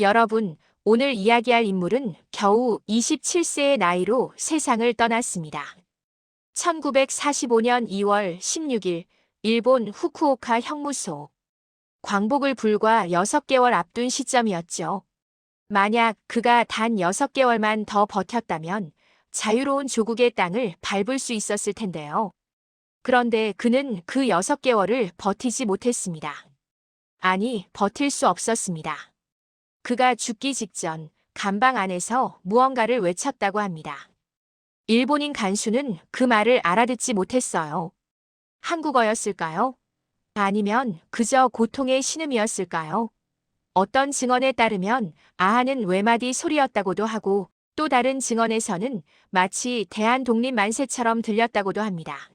여러분, 오늘 이야기할 인물은 겨우 27세의 나이로 세상을 떠났습니다. 1945년 2월 16일, 일본 후쿠오카 형무소. 광복을 불과 6개월 앞둔 시점이었죠. 만약 그가 단 6개월만 더 버텼다면 자유로운 조국의 땅을 밟을 수 있었을 텐데요. 그런데 그는 그 6개월을 버티지 못했습니다. 아니, 버틸 수 없었습니다. 그가 죽기 직전 감방 안에서 무언가를 외쳤다고 합니다. 일본인 간수는 그 말을 알아듣지 못했어요. 한국어였을까요? 아니면 그저 고통의 신음이었을까요? 어떤 증언에 따르면 아하는 외마디 소리였다고도 하고 또 다른 증언에서는 마치 대한독립 만세처럼 들렸다고도 합니다.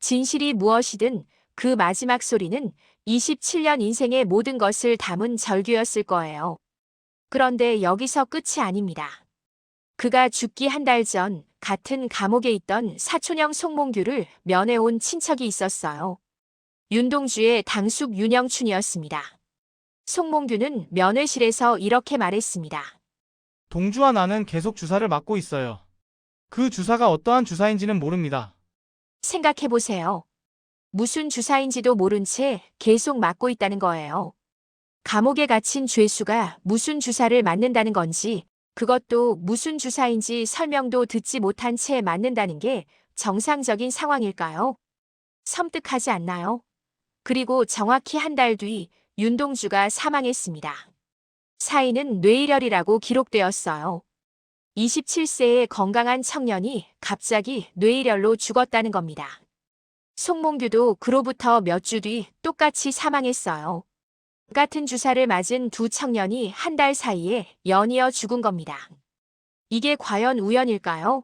진실이 무엇이든 그 마지막 소리는 27년 인생의 모든 것을 담은 절규였을 거예요. 그런데 여기서 끝이 아닙니다. 그가 죽기 한 달 전 같은 감옥에 있던 사촌형 송몽규를 면회온 친척이 있었어요. 윤동주의 당숙 윤영춘이었습니다. 송몽규는 면회실에서 이렇게 말했습니다. 동주와 나는 계속 주사를 맞고 있어요. 그 주사가 어떠한 주사인지는 모릅니다. 생각해보세요. 무슨 주사인지도 모른 채 계속 맞고 있다는 거예요. 감옥에 갇힌 죄수가 무슨 주사를 맞는다는 건지, 그것도 무슨 주사인지 설명도 듣지 못한 채 맞는다는 게 정상적인 상황일까요? 섬뜩하지 않나요? 그리고 정확히 한 달 뒤 윤동주가 사망했습니다. 사인은 뇌일혈이라고 기록되었어요. 27세의 건강한 청년이 갑자기 뇌일혈로 죽었다는 겁니다. 송몽규도 그로부터 몇 주 뒤 똑같이 사망했어요. 같은 주사를 맞은 두 청년이 한 달 사이에 연이어 죽은 겁니다. 이게 과연 우연일까요?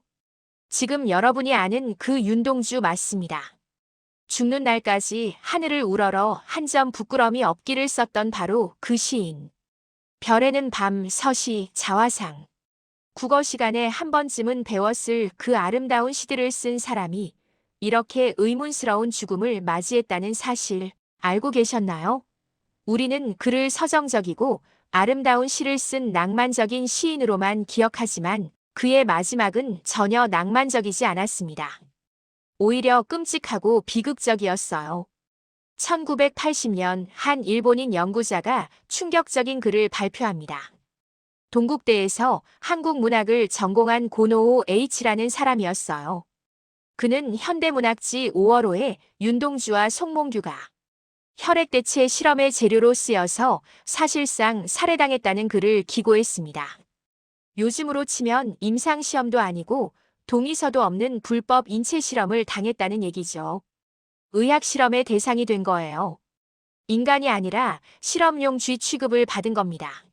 지금 여러분이 아는 그 윤동주 맞습니다. 죽는 날까지 하늘을 우러러 한 점 부끄럼이 없기를 썼던 바로 그 시인. 별에는 밤 서시 자화상. 국어 시간에 한 번쯤은 배웠을 그 아름다운 시들을 쓴 사람이 이렇게 의문스러운 죽음을 맞이했다는 사실 알고 계셨나요? 우리는 그를 서정적이고 아름다운 시를 쓴 낭만적인 시인으로만 기억하지만 그의 마지막은 전혀 낭만적이지 않았습니다. 오히려 끔찍하고 비극적이었어요. 1980년 한 일본인 연구자가 충격적인 글을 발표합니다. 동국대에서 한국 문학을 전공한 고노오 H라는 사람이었어요. 그는 현대문학지 5월호에 윤동주와 송몽규가 혈액대체 실험의 재료로 쓰여서 사실상 살해당했다는 글을 기고했습니다. 요즘으로 치면 임상시험도 아니고 동의서도 없는 불법 인체실험을 당했다는 얘기죠. 의학실험의 대상이 된 거예요. 인간이 아니라 실험용 쥐 취급을 받은 겁니다.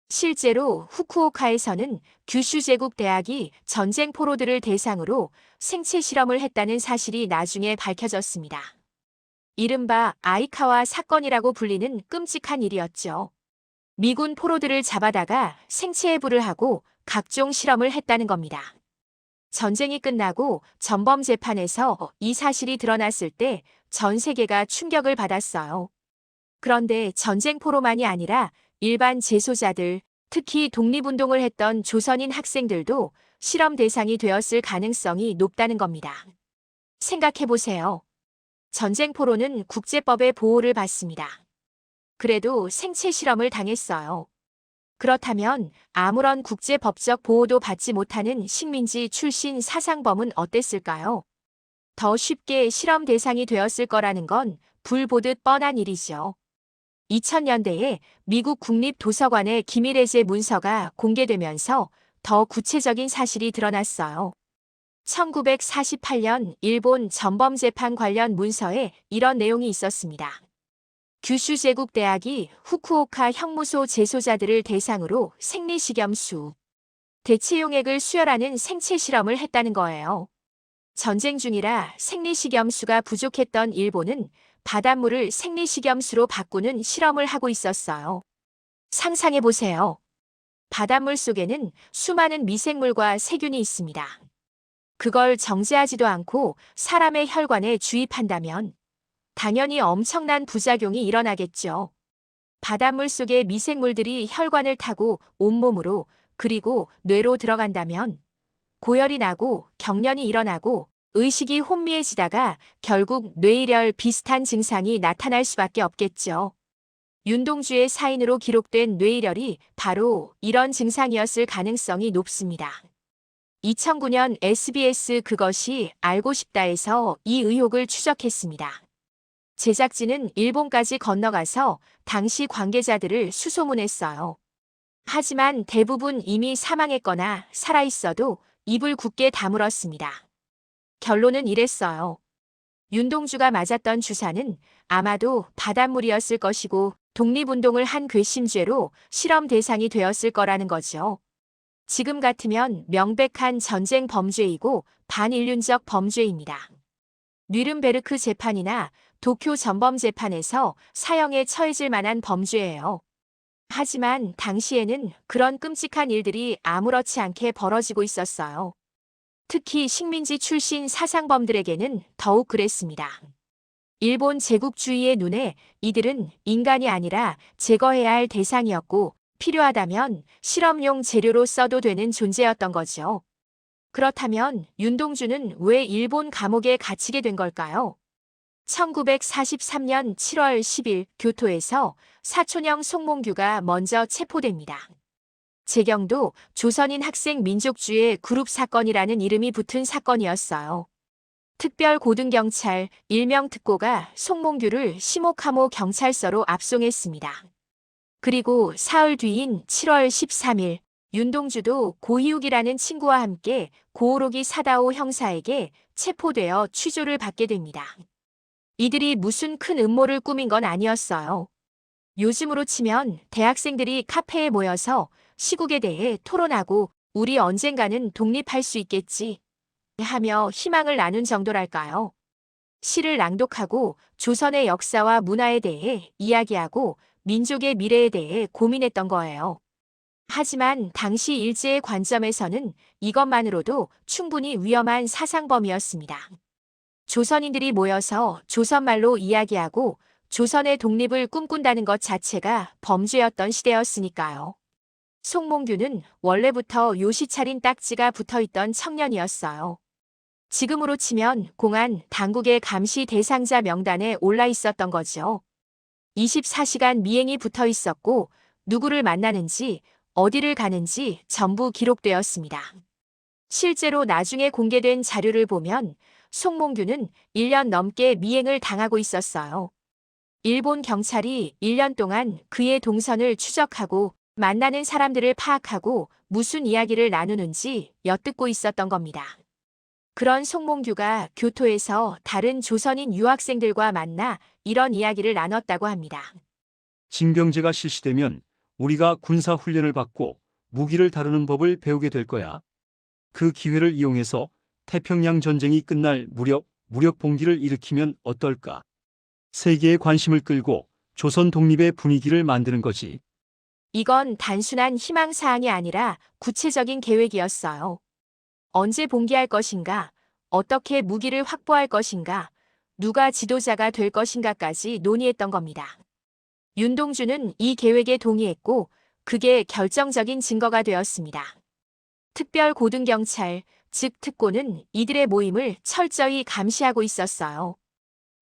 실제로 후쿠오카에서는 규슈 제국 대학이 전쟁 포로들을 대상으로 생체 실험을 했다는 사실이 나중에 밝혀졌습니다. 이른바 아이카와 사건이라고 불리는 끔찍한 일이었죠. 미군 포로들을 잡아다가 생체에 불을 하고 각종 실험을 했다는 겁니다. 전쟁이 끝나고 전범 재판에서 이 사실이 드러났을 때 전 세계가 충격을 받았어요. 그런데 전쟁 포로만이 아니라 일반 재소자들, 특히 독립운동을 했던 조선인 학생들도 실험 대상이 되었을 가능성이 높다는 겁니다. 생각해보세요. 전쟁 포로는 국제법의 보호를 받습니다. 그래도 생체 실험을 당했어요. 그렇다면 아무런 국제법적 보호도 받지 못하는 식민지 출신 사상범은 어땠을까요? 더 쉽게 실험 대상이 되었을 거라는 건 불 보듯 뻔한 일이죠. 2000년대에 미국 국립도서관의 기밀해제 문서가 공개되면서 더 구체적인 사실이 드러났어요. 1948년 일본 전범재판 관련 문서에 이런 내용이 있었습니다. 규슈 제국 대학이 후쿠오카 형무소 재소자들을 대상으로 생리식염수, 대체용액을 수혈하는 생체 실험을 했다는 거예요. 전쟁 중이라 생리식염수가 부족했던 일본은 바닷물을 생리식염수로 바꾸는 실험을 하고 있었어요. 상상해보세요. 바닷물 속에는 수많은 미생물과 세균이 있습니다. 그걸 정제하지도 않고 사람의 혈관에 주입한다면 당연히 엄청난 부작용이 일어나겠죠. 바닷물 속의 미생물들이 혈관을 타고 온몸으로 그리고 뇌로 들어간다면 고열이 나고 경련이 일어나고 의식이 혼미해지다가 결국 뇌일혈 비슷한 증상이 나타날 수밖에 없겠죠. 윤동주의 사인으로 기록된 뇌일혈이 바로 이런 증상이었을 가능성이 높습니다. 2009년 SBS 그것이 알고 싶다에서 이 의혹을 추적했습니다. 제작진은 일본까지 건너가서 당시 관계자들을 수소문했어요. 하지만 대부분 이미 사망했거나 살아있어도 입을 굳게 다물었습니다. 결론은 이랬어요. 윤동주가 맞았던 주사는 아마도 바닷물이었을 것이고 독립운동을 한 괘씸죄로 실험 대상이 되었을 거라는 거죠. 지금 같으면 명백한 전쟁 범죄이고 반인륜적 범죄입니다. 뉘른베르크 재판이나 도쿄 전범 재판에서 사형에 처해질 만한 범죄예요. 하지만 당시에는 그런 끔찍한 일들이 아무렇지 않게 벌어지고 있었어요. 특히 식민지 출신 사상범들에게는 더욱 그랬습니다. 일본 제국주의의 눈에 이들은 인간이 아니라 제거해야 할 대상이었고 필요하다면 실험용 재료로 써도 되는 존재였던 거죠. 그렇다면 윤동주는 왜 일본 감옥에 갇히게 된 걸까요? 1943년 7월 10일 교토에서 사촌형 송몽규가 먼저 체포됩니다. 재경도 조선인 학생 민족주의 그룹 사건이라는 이름이 붙은 사건이었어요. 특별고등경찰 일명 특고가 송몽규를 시모카모 경찰서로 압송했습니다. 그리고 사흘 뒤인 7월 13일 윤동주도 고희욱이라는 친구와 함께 고오로기 사다오 형사에게 체포되어 취조를 받게 됩니다. 이들이 무슨 큰 음모를 꾸민 건 아니었어요. 요즘으로 치면 대학생들이 카페에 모여서 시국에 대해 토론하고 우리 언젠가는 독립할 수 있겠지 하며 희망을 나눈 정도랄까요. 시를 낭독하고 조선의 역사와 문화에 대해 이야기하고 민족의 미래에 대해 고민했던 거예요. 하지만 당시 일제의 관점에서는 이것만으로도 충분히 위험한 사상범이었습니다. 조선인들이 모여서 조선말로 이야기하고 조선의 독립을 꿈꾼다는 것 자체가 범죄였던 시대였으니까요. 송몽규는 원래부터 요시 차린 딱지가 붙어있던 청년이었어요. 지금으로 치면 공안, 당국의 감시 대상자 명단에 올라 있었던 거죠. 24시간 미행이 붙어 있었고 누구를 만나는지 어디를 가는지 전부 기록되었습니다. 실제로 나중에 공개된 자료를 보면 송몽규는 1년 넘게 미행을 당하고 있었어요. 일본 경찰이 1년 동안 그의 동선을 추적하고 만나는 사람들을 파악하고 무슨 이야기를 나누는지 엿듣고 있었던 겁니다. 그런 송몽규가 교토에서 다른 조선인 유학생들과 만나 이런 이야기를 나눴다고 합니다. 징병제가 실시되면 우리가 군사 훈련을 받고 무기를 다루는 법을 배우게 될 거야. 그 기회를 이용해서 태평양 전쟁이 끝날 무렵 무력 봉기를 일으키면 어떨까? 세계의 관심을 끌고 조선 독립의 분위기를 만드는 거지. 이건 단순한 희망사항이 아니라 구체적인 계획이었어요. 언제 봉기할 것인가, 어떻게 무기를 확보할 것인가, 누가 지도자가 될 것인가까지 논의했던 겁니다. 윤동주는 이 계획에 동의했고 그게 결정적인 증거가 되었습니다. 특별고등경찰, 즉 특고는 이들의 모임을 철저히 감시하고 있었어요.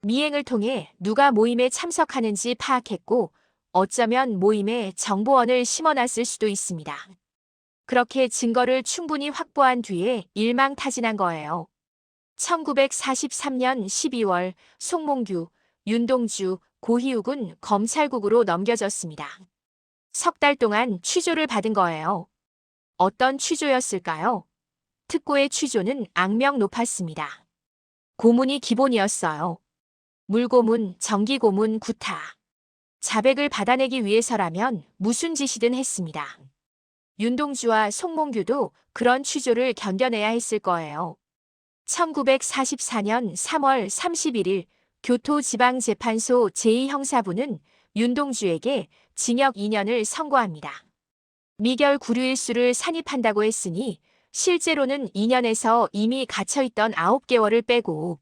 미행을 통해 누가 모임에 참석하는지 파악했고 어쩌면 모임에 정보원을 심어놨을 수도 있습니다. 그렇게 증거를 충분히 확보한 뒤에 일망타진한 거예요. 1943년 12월 송몽규, 윤동주, 고희욱은 검찰국으로 넘겨졌습니다. 석 달 동안 취조를 받은 거예요. 어떤 취조였을까요? 특고의 취조는 악명 높았습니다. 고문이 기본이었어요. 물고문, 전기고문, 구타. 자백을 받아내기 위해서라면 무슨 짓이든 했습니다. 윤동주와 송몽규도 그런 취조를 견뎌내야 했을 거예요. 1944년 3월 31일 교토지방재판소 제2형사부는 윤동주에게 징역 2년을 선고합니다. 미결 구류일수를 산입한다고 했으니 실제로는 2년에서 이미 갇혀있던 9개월을 빼고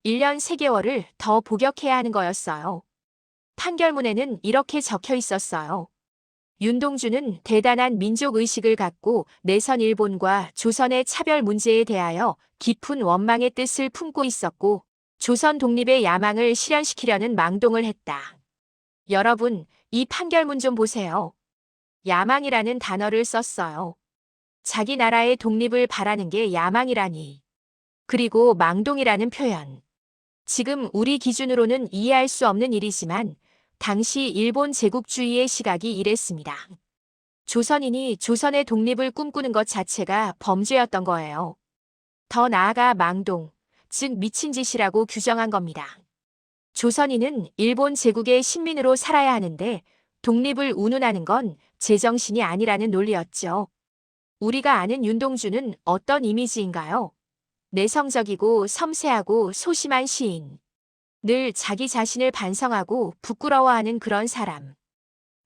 1년 3개월을 더 복역해야 하는 거였어요. 판결문에는 이렇게 적혀 있었어요. 윤동주는 대단한 민족 의식을 갖고 내선 일본과 조선의 차별 문제에 대하여 깊은 원망의 뜻을 품고 있었고 조선 독립의 야망을 실현시키려는 망동을 했다. 여러분, 이 판결문 좀 보세요. 야망이라는 단어를 썼어요. 자기 나라의 독립을 바라는 게 야망이라니. 그리고 망동이라는 표현. 지금 우리 기준으로는 이해할 수 없는 일이지만 당시 일본 제국주의의 시각이 이랬습니다. 조선인이 조선의 독립을 꿈꾸는 것 자체가 범죄였던 거예요. 더 나아가 망동, 즉 미친 짓이라고 규정한 겁니다. 조선인은 일본 제국의 식민으로 살아야 하는데 독립을 운운하는 건 제정신이 아니라는 논리였죠. 우리가 아는 윤동주는 어떤 이미지인가요? 내성적이고 섬세하고 소심한 시인. 늘 자기 자신을 반성하고 부끄러워하는 그런 사람.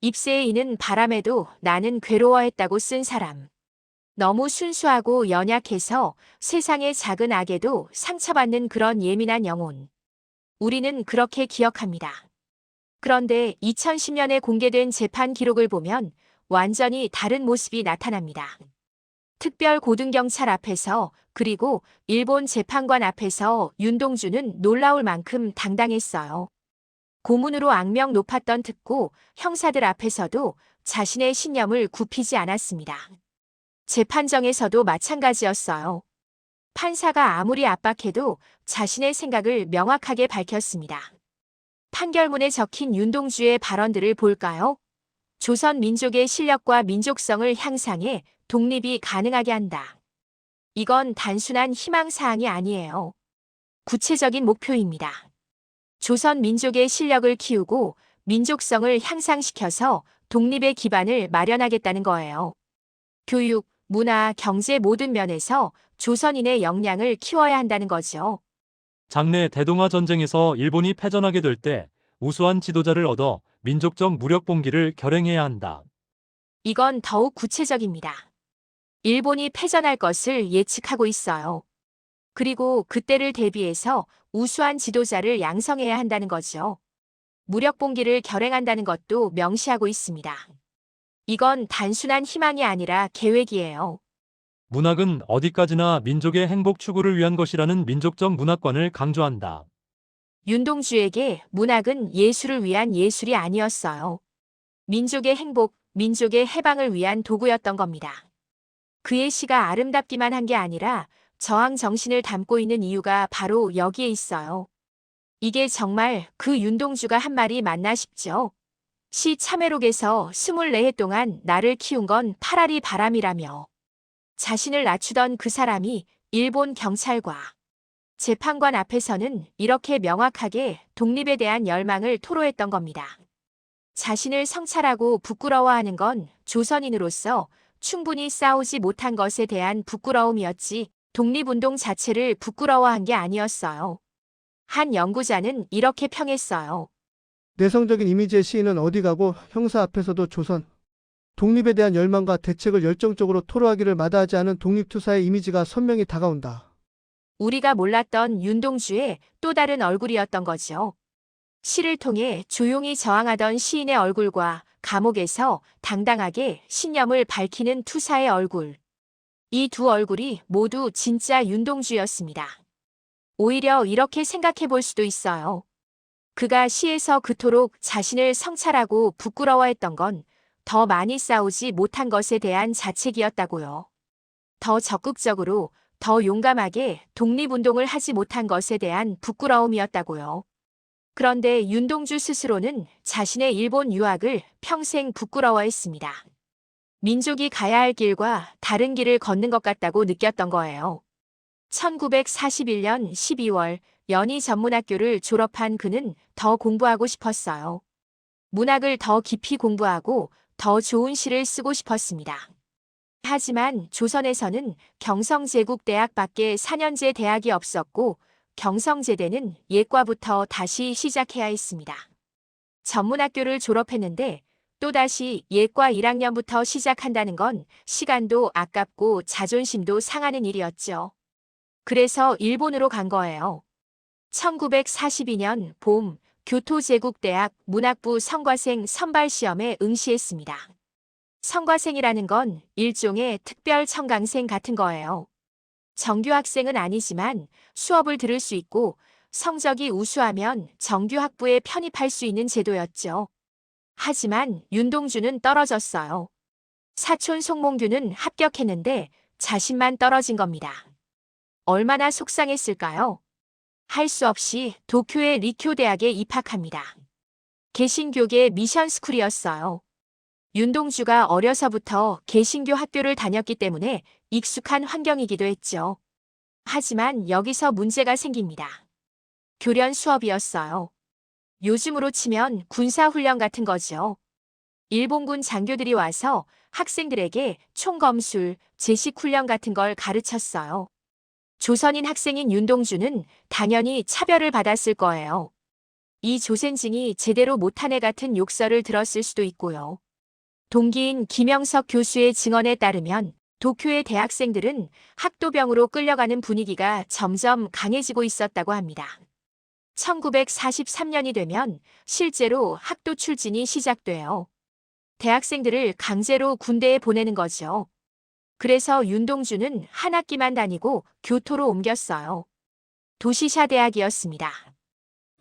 입새에 이는 바람에도 나는 괴로워했다고 쓴 사람. 너무 순수하고 연약해서 세상의 작은 악에도 상처받는 그런 예민한 영혼. 우리는 그렇게 기억합니다. 그런데 2010년에 공개된 재판 기록을 보면 완전히 다른 모습이 나타납니다. 특별고등경찰 앞에서 그리고 일본 재판관 앞에서 윤동주는 놀라울 만큼 당당했어요. 고문으로 악명 높았던 특고 형사들 앞에서도 자신의 신념을 굽히지 않았습니다. 재판정에서도 마찬가지였어요. 판사가 아무리 압박해도 자신의 생각을 명확하게 밝혔습니다. 판결문에 적힌 윤동주의 발언들을 볼까요? 조선 민족의 실력과 민족성을 향상해 독립이 가능하게 한다. 이건 단순한 희망사항이 아니에요. 구체적인 목표입니다. 조선 민족의 실력을 키우고 민족성을 향상시켜서 독립의 기반을 마련하겠다는 거예요. 교육, 문화, 경제 모든 면에서 조선인의 역량을 키워야 한다는 거죠. 장래 대동아 전쟁에서 일본이 패전하게 될 때 우수한 지도자를 얻어 민족적 무력 봉기를 결행해야 한다. 이건 더욱 구체적입니다. 일본이 패전할 것을 예측하고 있어요. 그리고 그때를 대비해서 우수한 지도자를 양성해야 한다는 거죠. 무력 봉기를 결행한다는 것도 명시하고 있습니다. 이건 단순한 희망이 아니라 계획이에요. 문학은 어디까지나 민족의 행복 추구를 위한 것이라는 민족적 문학관을 강조한다. 윤동주에게 문학은 예술을 위한 예술이 아니었어요. 민족의 행복, 민족의 해방을 위한 도구였던 겁니다. 그의 시가 아름답기만 한 게 아니라 저항 정신을 담고 있는 이유가 바로 여기에 있어요. 이게 정말 그 윤동주가 한 말이 맞나 싶죠. 시 참회록에서 24해 동안 나를 키운 건 파라리 바람이라며 자신을 낮추던 그 사람이 일본 경찰과 재판관 앞에서는 이렇게 명확하게 독립에 대한 열망을 토로했던 겁니다. 자신을 성찰하고 부끄러워하는 건 조선인으로서 충분히 싸우지 못한 것에 대한 부끄러움이었지 독립운동 자체를 부끄러워한 게 아니었어요. 한 연구자는 이렇게 평했어요. 내성적인 이미지의 시인은 어디 가고 형사 앞에서도 조선 독립에 대한 열망과 대책을 열정적으로 토로하기를 마다하지 않은 독립투사의 이미지가 선명히 다가온다. 우리가 몰랐던 윤동주의 또 다른 얼굴이었던 거죠. 시를 통해 조용히 저항하던 시인의 얼굴과 감옥에서 당당하게 신념을 밝히는 투사의 얼굴. 이 두 얼굴이 모두 진짜 윤동주였습니다. 오히려 이렇게 생각해 볼 수도 있어요. 그가 시에서 그토록 자신을 성찰하고 부끄러워했던 건 더 많이 싸우지 못한 것에 대한 자책이었다고요. 더 적극적으로, 더 용감하게 독립운동을 하지 못한 것에 대한 부끄러움이었다고요. 그런데 윤동주 스스로는 자신의 일본 유학을 평생 부끄러워했습니다. 민족이 가야 할 길과 다른 길을 걷는 것 같다고 느꼈던 거예요. 1941년 12월 연희 전문학교를 졸업한 그는 더 공부하고 싶었어요. 문학을 더 깊이 공부하고 더 좋은 시를 쓰고 싶었습니다. 하지만 조선에서는 경성제국대학밖에 4년제 대학이 없었고 경성제대는 예과부터 다시 시작해야 했습니다. 전문학교를 졸업했는데 또다시 예과 1학년부터 시작한다는 건 시간도 아깝고 자존심도 상하는 일이었죠. 그래서 일본으로 간 거예요. 1942년 봄 교토제국대학 문학부 성과생 선발시험에 응시했습니다. 성과생이라는 건 일종의 특별 청강생 같은 거예요. 정규 학생은 아니지만 수업을 들을 수 있고 성적이 우수하면 정규 학부에 편입할 수 있는 제도였죠. 하지만 윤동주는 떨어졌어요. 사촌 송몽규는 합격했는데 자신만 떨어진 겁니다. 얼마나 속상했을까요? 할 수 없이 도쿄의 리쿄 대학에 입학합니다. 개신교계 미션스쿨이었어요. 윤동주가 어려서부터 개신교 학교를 다녔기 때문에 익숙한 환경이기도 했죠. 하지만 여기서 문제가 생깁니다. 교련 수업이었어요. 요즘으로 치면 군사훈련 같은 거죠. 일본군 장교들이 와서 학생들에게 총검술, 제식훈련 같은 걸 가르쳤어요. 조선인 학생인 윤동주는 당연히 차별을 받았을 거예요. 이 조센징이 제대로 못한 애 같은 욕설을 들었을 수도 있고요. 동기인 김영석 교수의 증언에 따르면 도쿄의 대학생들은 학도병으로 끌려가는 분위기가 점점 강해지고 있었다고 합니다. 1943년이 되면 실제로 학도 출진이 시작돼요. 대학생들을 강제로 군대에 보내는 거죠. 그래서 윤동주는 한 학기만 다니고 교토로 옮겼어요. 도시샤 대학이었습니다.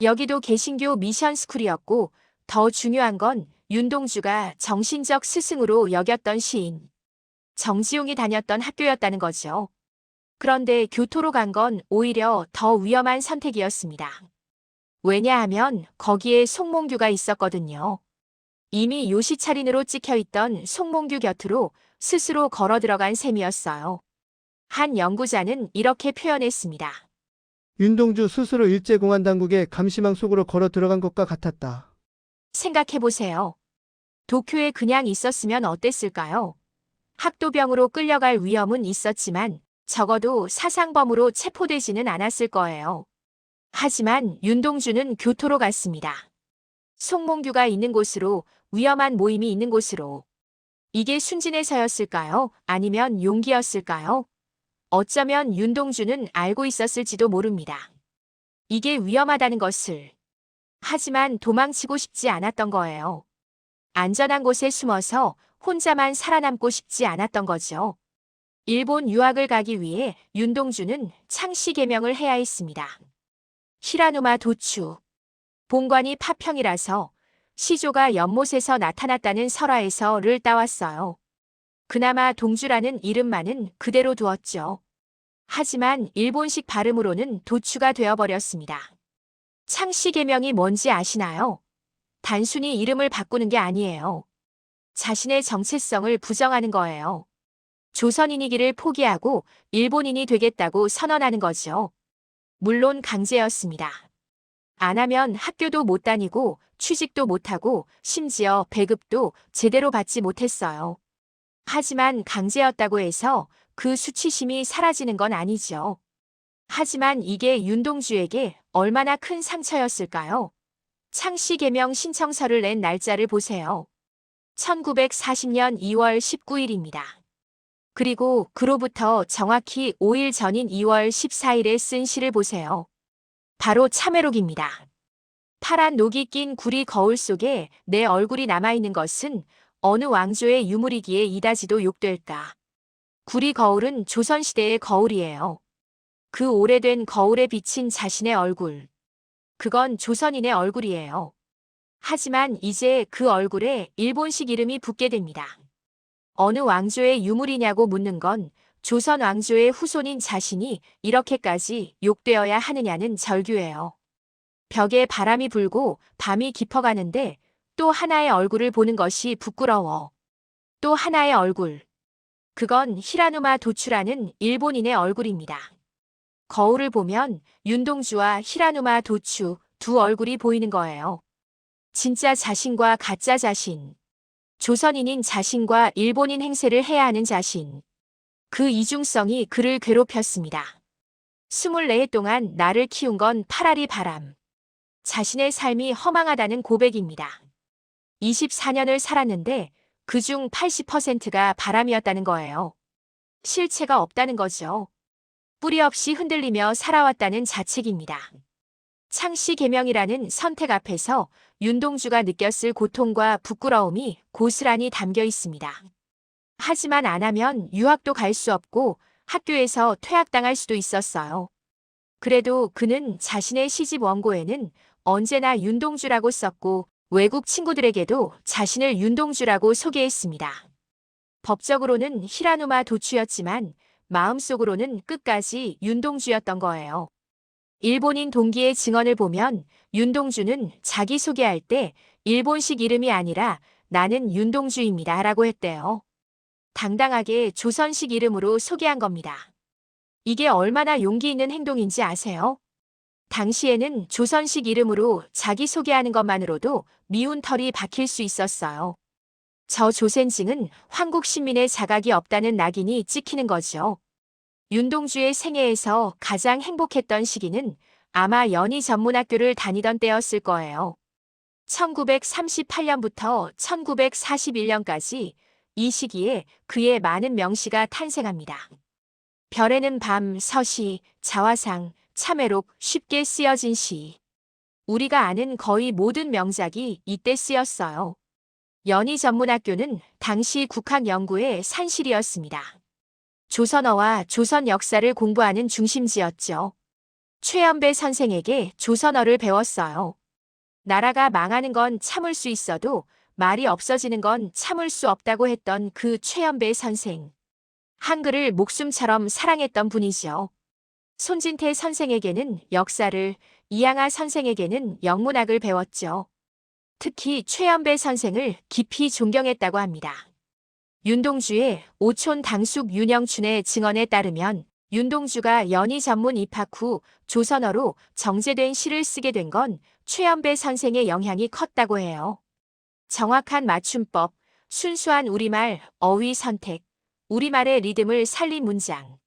여기도 개신교 미션스쿨이었고 더 중요한 건 윤동주가 정신적 스승으로 여겼던 시인 정지용이 다녔던 학교였다는 거죠. 그런데 교토로 간 건 오히려 더 위험한 선택이었습니다. 왜냐하면 거기에 송몽규가 있었거든요. 이미 요시차린으로 찍혀있던 송몽규 곁으로 스스로 걸어 들어간 셈이었어요. 한 연구자는 이렇게 표현했습니다. 윤동주 스스로 일제공안 당국의 감시망 속으로 걸어 들어간 것과 같았다. 생각해보세요. 도쿄에 그냥 있었으면 어땠을까요? 학도병으로 끌려갈 위험은 있었지만 적어도 사상범으로 체포되지는 않았을 거예요. 하지만 윤동주는 교토로 갔습니다. 송몽규가 있는 곳으로, 위험한 모임이 있는 곳으로. 이게 순진해서였을까요? 아니면 용기였을까요? 어쩌면 윤동주는 알고 있었을지도 모릅니다. 이게 위험하다는 것을. 하지만 도망치고 싶지 않았던 거예요. 안전한 곳에 숨어서 혼자만 살아남고 싶지 않았던 거죠. 일본 유학을 가기 위해 윤동주는 창씨 개명을 해야 했습니다. 히라누마 도추. 본관이 파평이라서 시조가 연못에서 나타났다는 설화에서를 따왔어요. 그나마 동주라는 이름만은 그대로 두었죠. 하지만 일본식 발음으로는 도추가 되어버렸습니다. 창씨 개명이 뭔지 아시나요? 단순히 이름을 바꾸는 게 아니에요. 자신의 정체성을 부정하는 거예요. 조선인이기를 포기하고 일본인이 되겠다고 선언하는 거죠. 물론 강제였습니다. 안 하면 학교도 못 다니고 취직도 못하고 심지어 배급도 제대로 받지 못했어요. 하지만 강제였다고 해서 그 수치심이 사라지는 건 아니죠. 하지만 이게 윤동주에게 얼마나 큰 상처였을까요? 창씨 개명 신청서를 낸 날짜를 보세요. 1940년 2월 19일입니다. 그리고 그로부터 정확히 5일 전인 2월 14일에 쓴 시를 보세요. 바로 참회록입니다. 파란 녹이 낀 구리 거울 속에 내 얼굴이 남아있는 것은 어느 왕조의 유물이기에 이다지도 욕될까. 구리 거울은 조선시대의 거울이에요. 그 오래된 거울에 비친 자신의 얼굴. 그건 조선인의 얼굴이에요. 하지만 이제 그 얼굴에 일본식 이름이 붙게 됩니다. 어느 왕조의 유물이냐고 묻는 건 조선 왕조의 후손인 자신이 이렇게까지 욕되어야 하느냐는 절규예요. 벽에 바람이 불고 밤이 깊어가는데 또 하나의 얼굴을 보는 것이 부끄러워. 또 하나의 얼굴. 그건 히라누마 도추라는 일본인의 얼굴입니다. 거울을 보면 윤동주와 히라누마 도추 두 얼굴이 보이는 거예요. 진짜 자신과 가짜 자신. 조선인인 자신과 일본인 행세를 해야 하는 자신. 그 이중성이 그를 괴롭혔습니다. 24해 동안 나를 키운 건 파라리 바람. 자신의 삶이 허망하다는 고백입니다. 24년을 살았는데 그중 80%가 바람이었다는 거예요. 실체가 없다는 거죠. 뿌리 없이 흔들리며 살아왔다는 자책입니다. 창씨 계명이라는 선택 앞에서 윤동주가 느꼈을 고통과 부끄러움이 고스란히 담겨 있습니다. 하지만 안 하면 유학도 갈 수 없고 학교에서 퇴학당할 수도 있었어요. 그래도 그는 자신의 시집 원고에는 언제나 윤동주라고 썼고 외국 친구들에게도 자신을 윤동주라고 소개했습니다. 법적으로는 히라누마 도추였지만 마음속으로는 끝까지 윤동주였던 거예요. 일본인 동기의 증언을 보면 윤동주는 자기소개할 때 일본식 이름이 아니라 나는 윤동주입니다 라고 했대요. 당당하게 조선식 이름으로 소개한 겁니다. 이게 얼마나 용기 있는 행동인지 아세요? 당시에는 조선식 이름으로 자기소개하는 것만으로도 미운 털이 박힐 수 있었어요. 저 조센징은 황국 신민의 자각이 없다는 낙인이 찍히는 거죠. 윤동주의 생애에서 가장 행복했던 시기는 아마 연희전문학교를 다니던 때였을 거예요. 1938년부터 1941년까지 이 시기에 그의 많은 명시가 탄생합니다. 별에는 밤, 서시, 자화상, 참외록 쉽게 쓰여진 시. 우리가 아는 거의 모든 명작이 이때 쓰였어요. 연희전문학교는 당시 국학연구의 산실이었습니다. 조선어와 조선 역사를 공부하는 중심지였죠. 최연배 선생에게 조선어를 배웠어요. 나라가 망하는 건 참을 수 있어도 말이 없어지는 건 참을 수 없다고 했던 그 최연배 선생. 한글을 목숨처럼 사랑했던 분이죠. 손진태 선생에게는 역사를, 이양하 선생에게는 영문학을 배웠죠. 특히 최연배 선생을 깊이 존경했다고 합니다. 윤동주의 오촌 당숙 윤영춘의 증언에 따르면 윤동주가 연희전문 입학 후 조선어로 정제된 시를 쓰게 된 건 최연배 선생의 영향이 컸다고 해요. 정확한 맞춤법, 순수한 우리말, 어휘 선택, 우리말의 리듬을 살린 문장.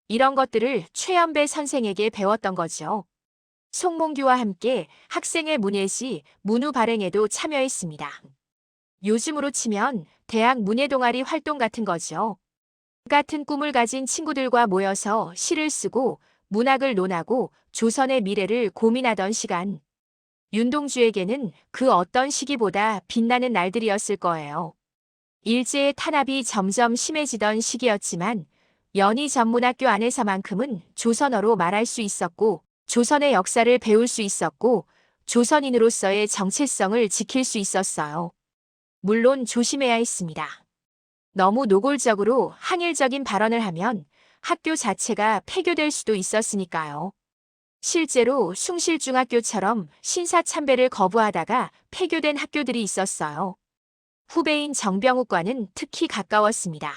이런 것들을 최연배 선생에게 배웠던 거죠. 송몽규와 함께 학생의 문예시, 문우 발행에도 참여했습니다. 요즘으로 치면 대학 문예동아리 활동 같은 거죠. 같은 꿈을 가진 친구들과 모여서 시를 쓰고 문학을 논하고 조선의 미래를 고민하던 시간. 윤동주에게는 그 어떤 시기보다 빛나는 날들이었을 거예요. 일제의 탄압이 점점 심해지던 시기였지만 연희전문학교 안에서만큼은 조선어로 말할 수 있었고 조선의 역사를 배울 수 있었고 조선인으로서의 정체성을 지킬 수 있었어요. 물론 조심해야 했습니다. 너무 노골적으로 항일적인 발언을 하면 학교 자체가 폐교될 수도 있었으니까요. 실제로 숭실중학교처럼 신사참배를 거부하다가 폐교된 학교들이 있었어요. 후배인 정병욱과는 특히 가까웠습니다.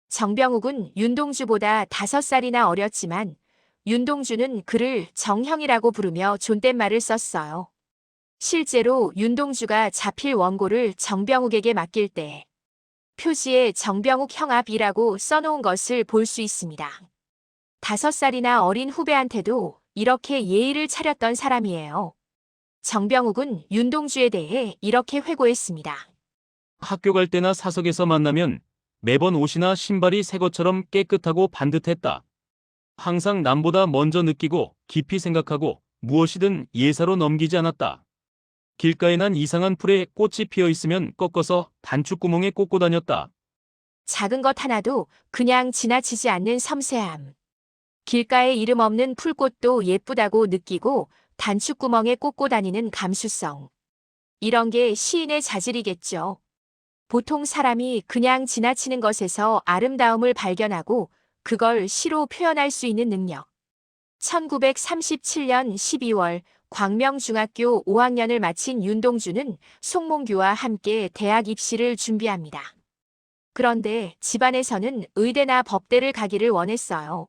정병욱은 윤동주보다 5살이나 어렸지만 윤동주는 그를 정형이라고 부르며 존댓말을 썼어요. 실제로 윤동주가 자필 원고를 정병욱에게 맡길 때 표지에 정병욱 형압이라고 써놓은 것을 볼 수 있습니다. 5살이나 어린 후배한테도 이렇게 예의를 차렸던 사람이에요. 정병욱은 윤동주에 대해 이렇게 회고했습니다. 학교 갈 때나 사석에서 만나면 매번 옷이나 신발이 새 것처럼 깨끗하고 반듯했다. 항상 남보다 먼저 느끼고 깊이 생각하고 무엇이든 예사로 넘기지 않았다. 길가에 난 이상한 풀에 꽃이 피어 있으면 꺾어서 단추구멍에 꽂고 다녔다. 작은 것 하나도 그냥 지나치지 않는 섬세함. 길가에 이름 없는 풀꽃도 예쁘다고 느끼고 단추구멍에 꽂고 다니는 감수성. 이런 게 시인의 자질이겠죠. 보통 사람이 그냥 지나치는 것에서 아름다움을 발견하고 그걸 시로 표현할 수 있는 능력. 1937년 12월 광명중학교 5학년을 마친 윤동주는 송몽규와 함께 대학 입시를 준비합니다. 그런데 집안에서는 의대나 법대를 가기를 원했어요.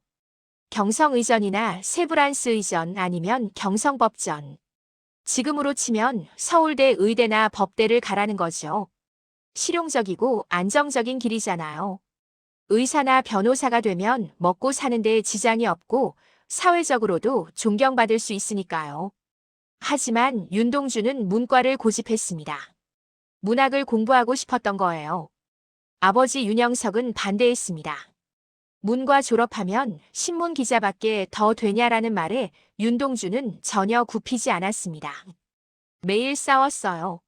경성의전이나 세브란스의전 아니면 경성법전. 지금으로 치면 서울대 의대나 법대를 가라는 거죠. 실용적이고 안정적인 길이잖아요. 의사나 변호사가 되면 먹고 사는데 지장이 없고 사회적으로도 존경받을 수 있으니까요. 하지만 윤동주는 문과를 고집했습니다. 문학을 공부하고 싶었던 거예요. 아버지 윤영석은 반대했습니다. 문과 졸업하면 신문 기자밖에 더 되냐라는 말에 윤동주는 전혀 굽히지 않았습니다. 매일 싸웠어요.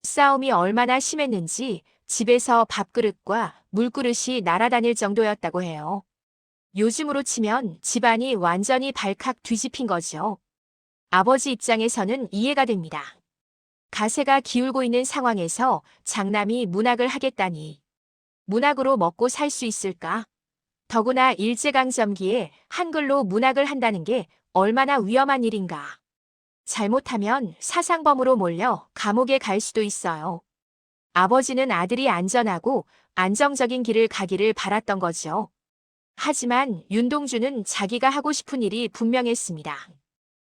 싸움이 얼마나 심했는지 집에서 밥그릇과 물그릇이 날아다닐 정도였다고 해요. 요즘으로 치면 집안이 완전히 발칵 뒤집힌 거죠. 아버지 입장에서는 이해가 됩니다. 가세가 기울고 있는 상황에서 장남이 문학을 하겠다니. 문학으로 먹고 살 수 있을까? 더구나 일제강점기에 한글로 문학을 한다는 게 얼마나 위험한 일인가. 잘못하면 사상범으로 몰려 감옥에 갈 수도 있어요. 아버지는 아들이 안전하고 안정적인 길을 가기를 바랐던 거죠. 하지만 윤동주는 자기가 하고 싶은 일이 분명했습니다.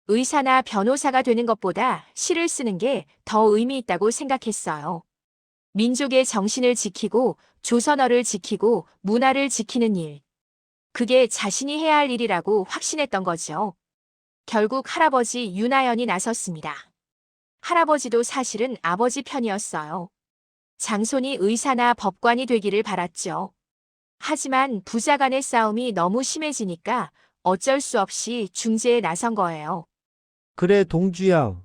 의사나 변호사가 되는 것보다 시를 쓰는 게 더 의미 있다고 생각했어요. 민족의 정신을 지키고 조선어를 지키고 문화를 지키는 일. 그게 자신이 해야 할 일이라고 확신했던 거죠. 결국 할아버지 윤하연이 나섰습니다. 할아버지도 사실은 아버지 편이었어요. 장손이 의사나 법관이 되기를 바랐죠. 하지만 부자 간의 싸움이 너무 심해지니까 어쩔 수 없이 중재에 나선 거예요. 그래, 동주야.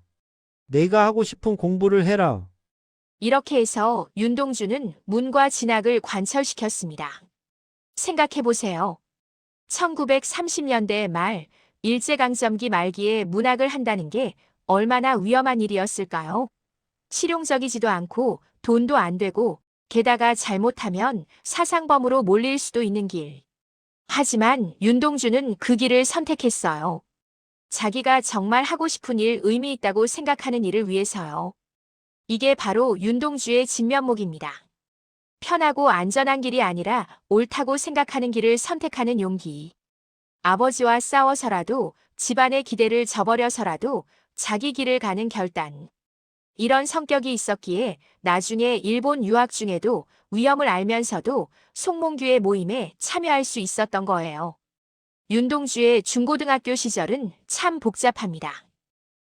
내가 하고 싶은 공부를 해라. 이렇게 해서 윤동주는 문과 진학을 관철시켰습니다. 생각해보세요. 1930년대 말 일제강점기 말기에 문학을 한다는 게 얼마나 위험한 일이었을까요? 실용적이지도 않고 돈도 안 되고 게다가 잘못하면 사상범으로 몰릴 수도 있는 길. 하지만 윤동주는 그 길을 선택했어요. 자기가 정말 하고 싶은 일, 의미 있다고 생각하는 일을 위해서요. 이게 바로 윤동주의 진면목입니다. 편하고 안전한 길이 아니라 옳다고 생각하는 길을 선택하는 용기. 아버지와 싸워서라도 집안의 기대를 저버려서라도 자기 길을 가는 결단. 이런 성격이 있었기에 나중에 일본 유학 중에도 위험을 알면서도 송몽규의 모임에 참여할 수 있었던 거예요. 윤동주의 중고등학교 시절은 참 복잡합니다.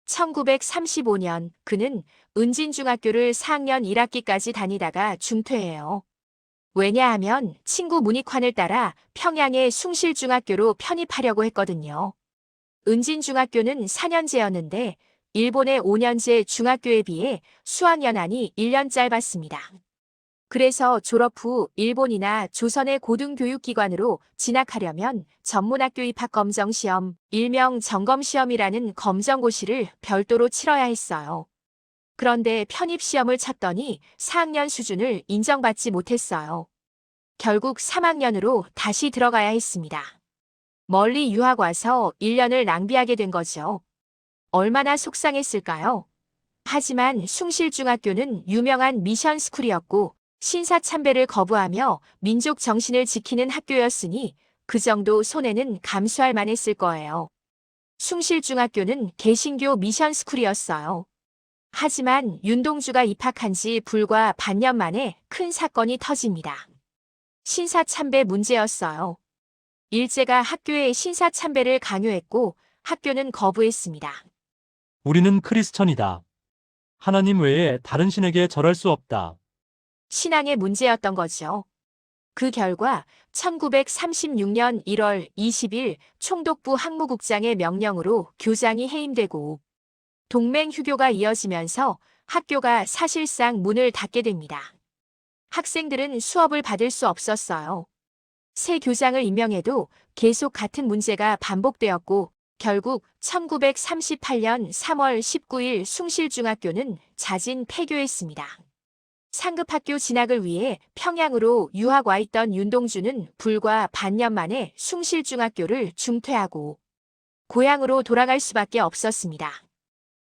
1935년 그는 은진중학교를 4학년 1학기까지 다니다가 중퇴해요. 왜냐하면 친구 문익환을 따라 평양의 숭실중학교로 편입하려고 했거든요. 은진중학교는 4년제였는데 일본의 5년제 중학교에 비해 수학연한이 1년 짧았습니다. 그래서 졸업 후 일본이나 조선의 고등교육기관으로 진학하려면 전문학교 입학검정시험, 일명 점검시험이라는 검정고시를 별도로 치러야 했어요. 그런데 편입시험을 쳤더니 4학년 수준을 인정받지 못했어요. 결국 3학년으로 다시 들어가야 했습니다. 멀리 유학 와서 1년을 낭비하게 된 거죠. 얼마나 속상했을까요? 하지만 숭실중학교는 유명한 미션스쿨이었고 신사참배를 거부하며 민족 정신을 지키는 학교였으니 그 정도 손해는 감수할 만했을 거예요. 숭실중학교는 개신교 미션스쿨이었어요. 하지만 윤동주가 입학한 지 불과 반년 만에 큰 사건이 터집니다. 신사참배 문제였어요. 일제가 학교에 신사참배를 강요했고 학교는 거부했습니다. 우리는 크리스천이다. 하나님 외에 다른 신에게 절할 수 없다. 신앙의 문제였던 거죠. 그 결과 1936년 1월 20일 총독부 학무국장의 명령으로 교장이 해임되고 동맹휴교가 이어지면서 학교가 사실상 문을 닫게 됩니다. 학생들은 수업을 받을 수 없었어요. 새 교장을 임명해도 계속 같은 문제가 반복되었고 결국 1938년 3월 19일 숭실중학교는 자진 폐교했습니다. 상급학교 진학을 위해 평양으로 유학 와 있던 윤동주는 불과 반년 만에 숭실중학교를 중퇴하고 고향으로 돌아갈 수밖에 없었습니다.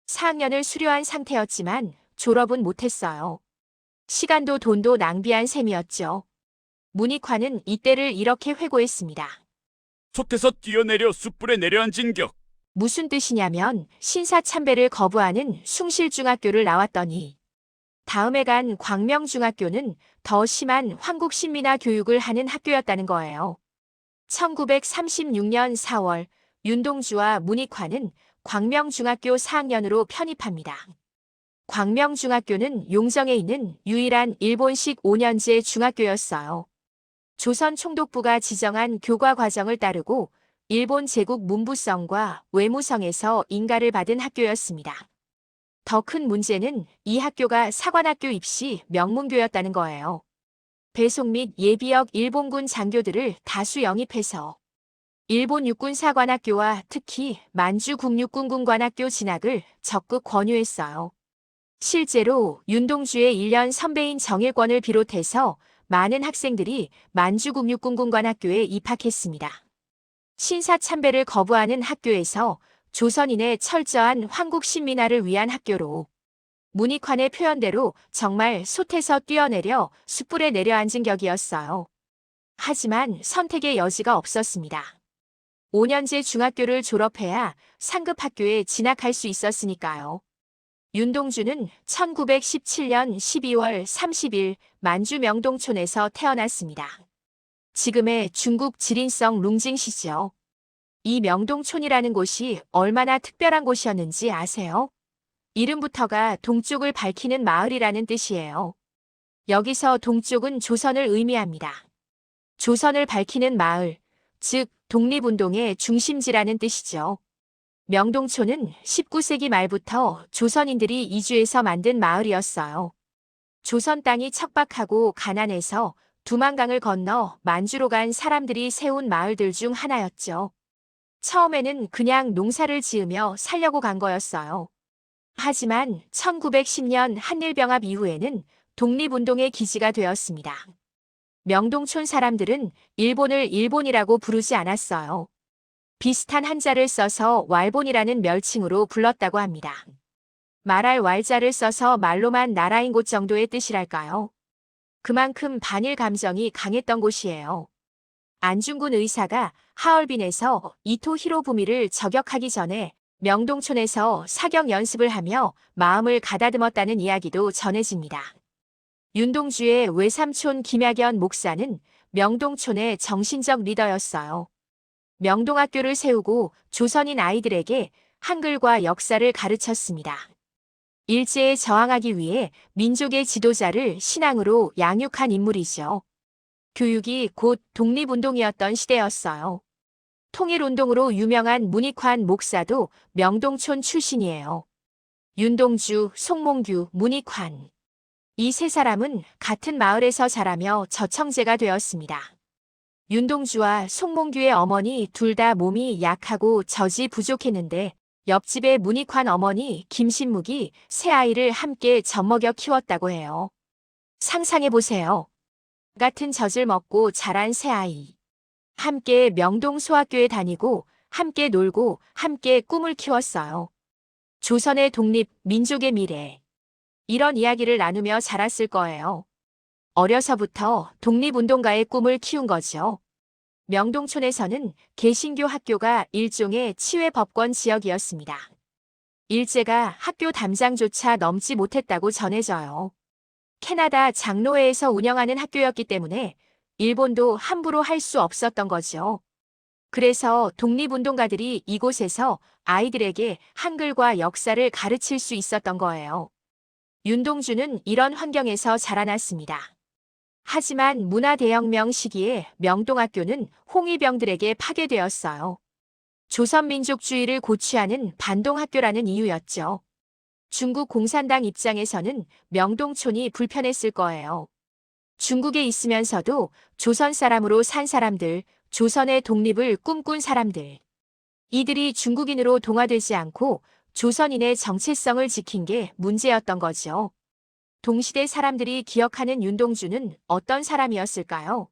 4학년을 수료한 상태였지만 졸업은 못했어요. 시간도 돈도 낭비한 셈이었죠. 문익환은 이때를 이렇게 회고했습니다. 솥에서 뛰어내려 숯불에 내려앉은 격. 무슨 뜻이냐면 신사참배를 거부하는 숭실중학교를 나왔더니 다음에 간 광명중학교는 더 심한 황국신민화 교육을 하는 학교였다는 거예요. 1936년 4월 윤동주와 문익환은 광명중학교 4학년으로 편입합니다. 광명중학교는 용정에 있는 유일한 일본식 5년제 중학교였어요. 조선 총독부가 지정한 교과 과정을 따르고 일본 제국 문부성과 외무성에서 인가를 받은 학교였습니다. 더 큰 문제는 이 학교가 사관학교 입시 명문교였다는 거예요. 배속 및 예비역 일본군 장교들을 다수 영입해서 일본 육군 사관학교와 특히 만주 국육군군관학교 진학을 적극 권유했어요. 실제로 윤동주의 1년 선배인 정일권을 비롯해서 많은 학생들이 만주 국육군군관학교에 입학했습니다. 신사참배를 거부하는 학교에서 조선인의 철저한 황국신민화를 위한 학교로 문익환의 표현대로 정말 솥에서 뛰어내려 숯불에 내려앉은 격이었어요. 하지만 선택의 여지가 없었습니다. 5년제 중학교를 졸업해야 상급 학교에 진학할 수 있었으니까요. 윤동주는 1917년 12월 30일 만주 명동촌에서 태어났습니다. 지금의 중국 지린성 룽징시죠. 이 명동촌이라는 곳이 얼마나 특별한 곳이었는지 아세요? 이름부터가 동쪽을 밝히는 마을이라는 뜻이에요. 여기서 동쪽은 조선을 의미합니다. 조선을 밝히는 마을, 즉 독립운동의 중심지라는 뜻이죠. 명동촌은 19세기 말부터 조선인들이 이주해서 만든 마을이었어요. 조선 땅이 척박하고 가난해서 두만강을 건너 만주로 간 사람들이 세운 마을들 중 하나였죠. 처음에는 그냥 농사를 지으며 살려고 간 거였어요. 하지만 1910년 한일병합 이후에는 독립운동의 기지가 되었습니다. 명동촌 사람들은 일본을 일본이라고 부르지 않았어요. 비슷한 한자를 써서 왈본이라는 멸칭으로 불렀다고 합니다. 말할 왈자를 써서 말로만 나라인 곳 정도의 뜻이랄까요. 그만큼 반일 감정이 강했던 곳이에요. 안중근 의사가 하얼빈에서 이토 히로부미를 저격하기 전에 명동촌에서 사격 연습을 하며 마음을 가다듬었다는 이야기도 전해집니다. 윤동주의 외삼촌 김약연 목사는 명동촌의 정신적 리더였어요. 명동학교를 세우고 조선인 아이들에게 한글과 역사를 가르쳤습니다. 일제에 저항하기 위해 민족의 지도자를 신앙으로 양육한 인물이죠. 교육이 곧 독립운동이었던 시대였어요. 통일운동으로 유명한 문익환 목사도 명동촌 출신이에요. 윤동주, 송몽규, 문익환. 이 세 사람은 같은 마을에서 자라며 저청제가 되었습니다. 윤동주와 송몽규의 어머니 둘 다 몸이 약하고 젖이 부족했는데 옆집의 문익환 어머니 김신묵이 세 아이를 함께 젖먹여 키웠다고 해요. 상상해보세요. 같은 젖을 먹고 자란 세 아이. 함께 명동 소학교에 다니고 함께 놀고 함께 꿈을 키웠어요. 조선의 독립, 민족의 미래. 이런 이야기를 나누며 자랐을 거예요. 어려서부터 독립운동가의 꿈을 키운 거죠. 명동촌에서는 개신교 학교가 일종의 치외법권 지역이었습니다. 일제가 학교 담장조차 넘지 못했다고 전해져요. 캐나다 장로회에서 운영하는 학교였기 때문에 일본도 함부로 할 수 없었던 거죠. 그래서 독립운동가들이 이곳에서 아이들에게 한글과 역사를 가르칠 수 있었던 거예요. 윤동주는 이런 환경에서 자라났습니다. 하지만 문화대혁명 시기에 명동학교는 홍위병들에게 파괴되었어요. 조선민족주의를 고취하는 반동학교라는 이유였죠. 중국 공산당 입장에서는 명동촌이 불편했을 거예요. 중국에 있으면서도 조선 사람으로 산 사람들, 조선의 독립을 꿈꾼 사람들. 이들이 중국인으로 동화되지 않고 조선인의 정체성을 지킨 게 문제였던 거죠. 동시대 사람들이 기억하는 윤동주는 어떤 사람이었을까요?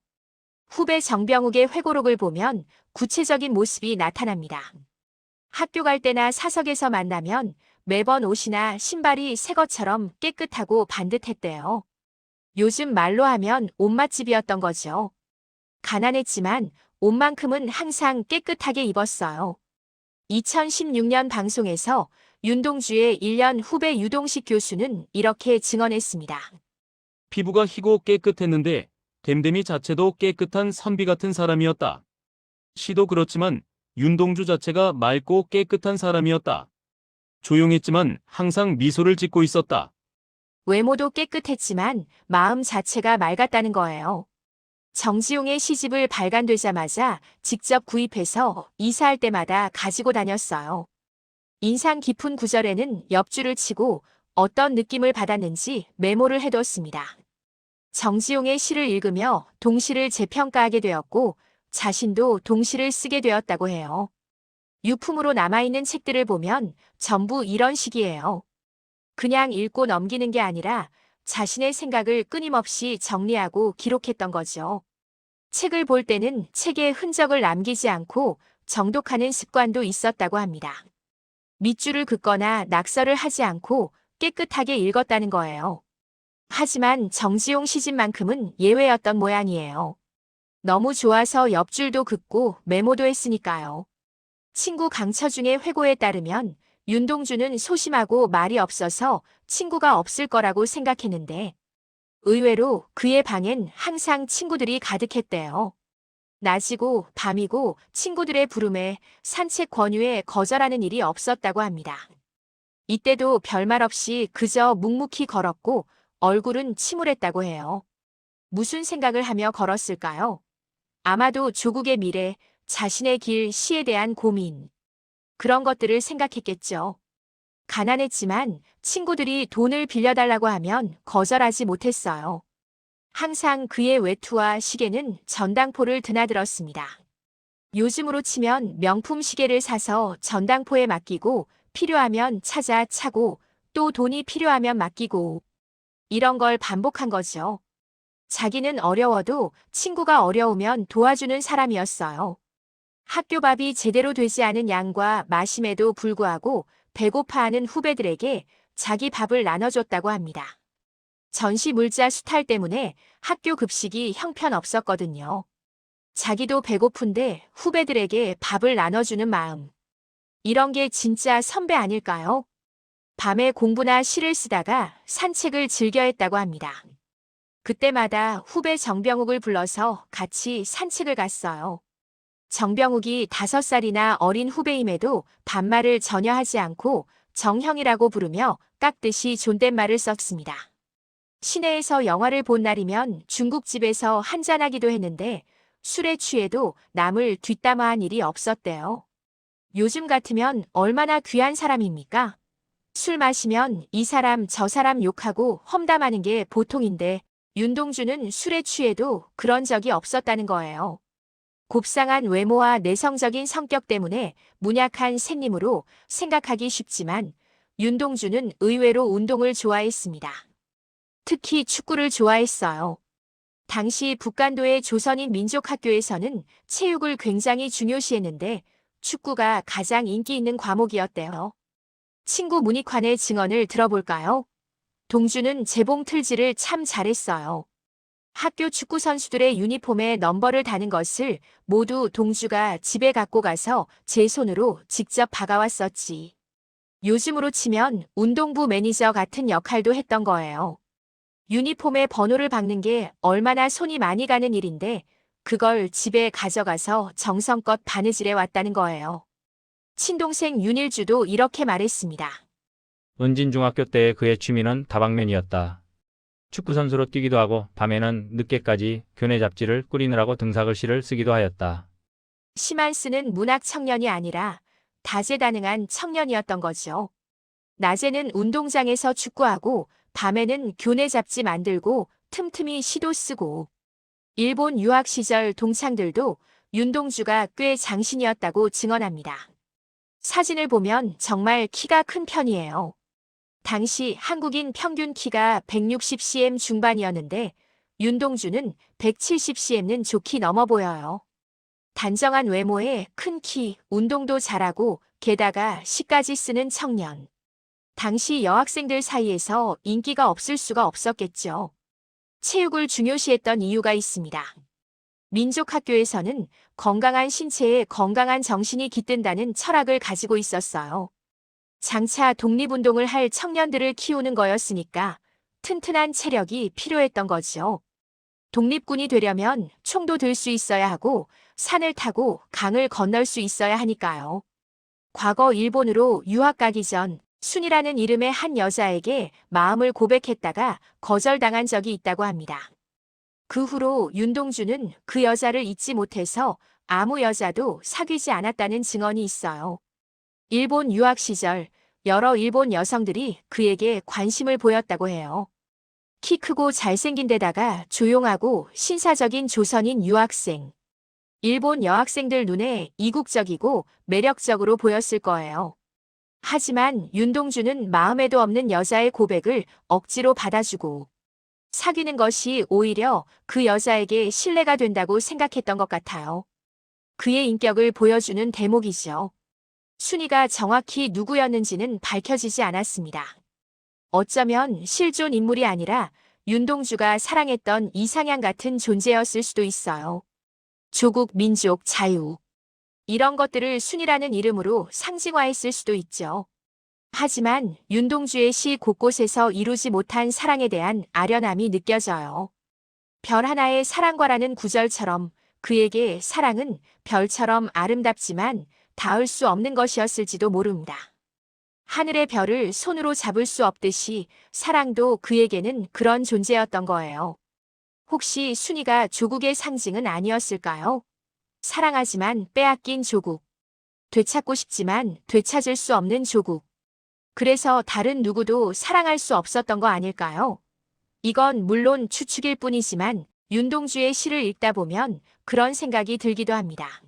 후배 정병욱의 회고록을 보면 구체적인 모습이 나타납니다. 학교 갈 때나 사석에서 만나면 매번 옷이나 신발이 새 것처럼 깨끗하고 반듯했대요. 요즘 말로 하면 옷맛집이었던 거죠. 가난했지만 옷만큼은 항상 깨끗하게 입었어요. 2016년 방송에서 윤동주의 1년 후배 유동식 교수는 이렇게 증언했습니다. 피부가 희고 깨끗했는데 댐댐이 자체도 깨끗한 선비 같은 사람이었다. 시도 그렇지만 윤동주 자체가 맑고 깨끗한 사람이었다. 조용했지만 항상 미소를 짓고 있었다. 외모도 깨끗했지만 마음 자체가 맑았다는 거예요. 정지용의 시집을 발간되자마자 직접 구입해서 이사할 때마다 가지고 다녔어요. 인상 깊은 구절에는 옆줄을 치고 어떤 느낌을 받았는지 메모를 해뒀습니다. 정지용의 시를 읽으며 동시를 재평가하게 되었고 자신도 동시를 쓰게 되었다고 해요. 유품으로 남아있는 책들을 보면 전부 이런 식이에요. 그냥 읽고 넘기는 게 아니라 자신의 생각을 끊임없이 정리하고 기록했던 거죠. 책을 볼 때는 책에 흔적을 남기지 않고 정독하는 습관도 있었다고 합니다. 밑줄을 긋거나 낙서를 하지 않고 깨끗하게 읽었다는 거예요. 하지만 정지용 시집만큼은 예외였던 모양이에요. 너무 좋아서 옆줄도 긋고 메모도 했으니까요. 친구 강처중의 회고에 따르면 윤동주는 소심하고 말이 없어서 친구가 없을 거라고 생각했는데 의외로 그의 방엔 항상 친구들이 가득했대요. 낮이고 밤이고 친구들의 부름에 산책 권유에 거절하는 일이 없었다고 합니다. 이때도 별말 없이 그저 묵묵히 걸었고 얼굴은 침울했다고 해요. 무슨 생각을 하며 걸었을까요? 아마도 조국의 미래, 자신의 길, 시에 대한 고민. 그런 것들을 생각했겠죠. 가난했지만 친구들이 돈을 빌려달라고 하면 거절하지 못했어요. 항상 그의 외투와 시계는 전당포를 드나들었습니다. 요즘으로 치면 명품 시계를 사서 전당포에 맡기고 필요하면 찾아 차고 또 돈이 필요하면 맡기고 이런 걸 반복한 거죠. 자기는 어려워도 친구가 어려우면 도와주는 사람이었어요. 학교 밥이 제대로 되지 않은 양과 마심에도 불구하고 배고파하는 후배들에게 자기 밥을 나눠줬다고 합니다. 전시 물자 수탈 때문에 학교 급식이 형편없었거든요. 자기도 배고픈데 후배들에게 밥을 나눠주는 마음. 이런 게 진짜 선배 아닐까요? 밤에 공부나 시를 쓰다가 산책을 즐겨 했다고 합니다. 그때마다 후배 정병욱을 불러서 같이 산책을 갔어요. 정병욱이 5살이나 어린 후배임에도 반말을 전혀 하지 않고 정형이라고 부르며 깍듯이 존댓말을 썼습니다. 시내에서 영화를 본 날이면 중국집에서 한잔하기도 했는데 술에 취해도 남을 뒷담화한 일이 없었대요. 요즘 같으면 얼마나 귀한 사람입니까? 술 마시면 이 사람 저 사람 욕하고 험담하는 게 보통인데 윤동주는 술에 취해도 그런 적이 없었다는 거예요. 곱상한 외모와 내성적인 성격 때문에 문약한 샌님으로 생각하기 쉽지만 윤동주는 의외로 운동을 좋아했습니다. 특히 축구를 좋아했어요. 당시 북간도의 조선인 민족학교에서는 체육을 굉장히 중요시했는데 축구가 가장 인기 있는 과목이었대요. 친구 문익환의 증언을 들어볼까요? 동주는 재봉 틀지를 참 잘했어요. 학교 축구 선수들의 유니폼에 넘버를 다는 것을 모두 동주가 집에 갖고 가서 제 손으로 직접 박아왔었지. 요즘으로 치면 운동부 매니저 같은 역할도 했던 거예요. 유니폼에 번호를 박는 게 얼마나 손이 많이 가는 일인데 그걸 집에 가져가서 정성껏 바느질해 왔다는 거예요. 친동생 윤일주도 이렇게 말했습니다. 은진중학교 때의 그의 취미는 다방면이었다. 축구선수로 뛰기도 하고 밤에는 늦게까지 교내 잡지를 꾸리느라고 등사글씨를 쓰기도 하였다. 시만스는 문학 청년이 아니라 다재다능한 청년이었던 거죠. 낮에는 운동장에서 축구하고 밤에는 교내 잡지 만들고 틈틈이 시도 쓰고 일본 유학 시절 동창들도 윤동주가 꽤 장신이었다고 증언합니다. 사진을 보면 정말 키가 큰 편이에요. 당시 한국인 평균 키가 160cm 중반이었는데 윤동주는 170cm는 좋게 넘어 보여요. 단정한 외모에 큰 키, 운동도 잘하고 게다가 시까지 쓰는 청년. 당시 여학생들 사이에서 인기가 없을 수가 없었겠죠. 체육을 중요시했던 이유가 있습니다. 민족학교에서는 건강한 신체에 건강한 정신이 깃든다는 철학을 가지고 있었어요. 장차 독립운동을 할 청년들을 키우는 거였으니까 튼튼한 체력이 필요했던 거죠. 독립군이 되려면 총도 들 수 있어야 하고 산을 타고 강을 건널 수 있어야 하니까요. 과거 일본으로 유학 가기 전 순이라는 이름의 한 여자에게 마음을 고백했다가 거절당한 적이 있다고 합니다. 그 후로 윤동주는 그 여자를 잊지 못해서 아무 여자도 사귀지 않았다는 증언이 있어요. 일본 유학 시절 여러 일본 여성들이 그에게 관심을 보였다고 해요. 키 크고 잘생긴 데다가 조용하고 신사적인 조선인 유학생. 일본 여학생들 눈에 이국적이고 매력적으로 보였을 거예요. 하지만 윤동주는 마음에도 없는 여자의 고백을 억지로 받아주고 사귀는 것이 오히려 그 여자에게 신뢰가 된다고 생각했던 것 같아요. 그의 인격을 보여주는 대목이죠. 순이가 정확히 누구였는지는 밝혀지지 않았습니다. 어쩌면 실존 인물이 아니라 윤동주가 사랑했던 이상향 같은 존재였을 수도 있어요. 조국, 민족, 자유. 이런 것들을 순이라는 이름으로 상징화했을 수도 있죠. 하지만 윤동주의 시 곳곳에서 이루지 못한 사랑에 대한 아련함이 느껴져요. 별 하나의 사랑과라는 구절처럼 그에게 사랑은 별처럼 아름답지만 닿을 수 없는 것이었을지도 모릅니다. 하늘의 별을 손으로 잡을 수 없듯이 사랑도 그에게는 그런 존재였던 거예요. 혹시 순이가 조국의 상징은 아니었을까요? 사랑하지만 빼앗긴 조국. 되찾고 싶지만 되찾을 수 없는 조국. 그래서 다른 누구도 사랑할 수 없었던 거 아닐까요? 이건 물론 추측일 뿐이지만 윤동주의 시를 읽다 보면 그런 생각이 들기도 합니다.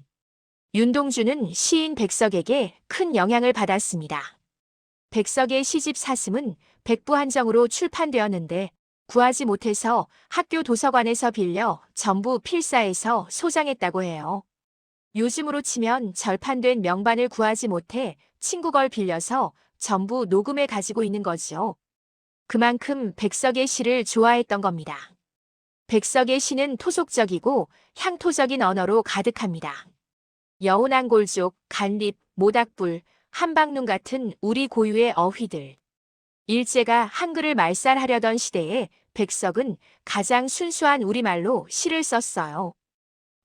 윤동주는 시인 백석에게 큰 영향을 받았습니다. 백석의 시집 사슴은 백부한정으로 출판되었는데 구하지 못해서 학교 도서관에서 빌려 전부 필사해서 소장했다고 해요. 요즘으로 치면 절판된 명반을 구하지 못해 친구 걸 빌려서 전부 녹음해 가지고 있는 거죠. 그만큼 백석의 시를 좋아했던 겁니다. 백석의 시는 토속적이고 향토적인 언어로 가득합니다. 여운왕골족, 간립, 모닥불, 한방눈 같은 우리 고유의 어휘들. 일제가 한글을 말살하려던 시대에 백석은 가장 순수한 우리말로 시를 썼어요.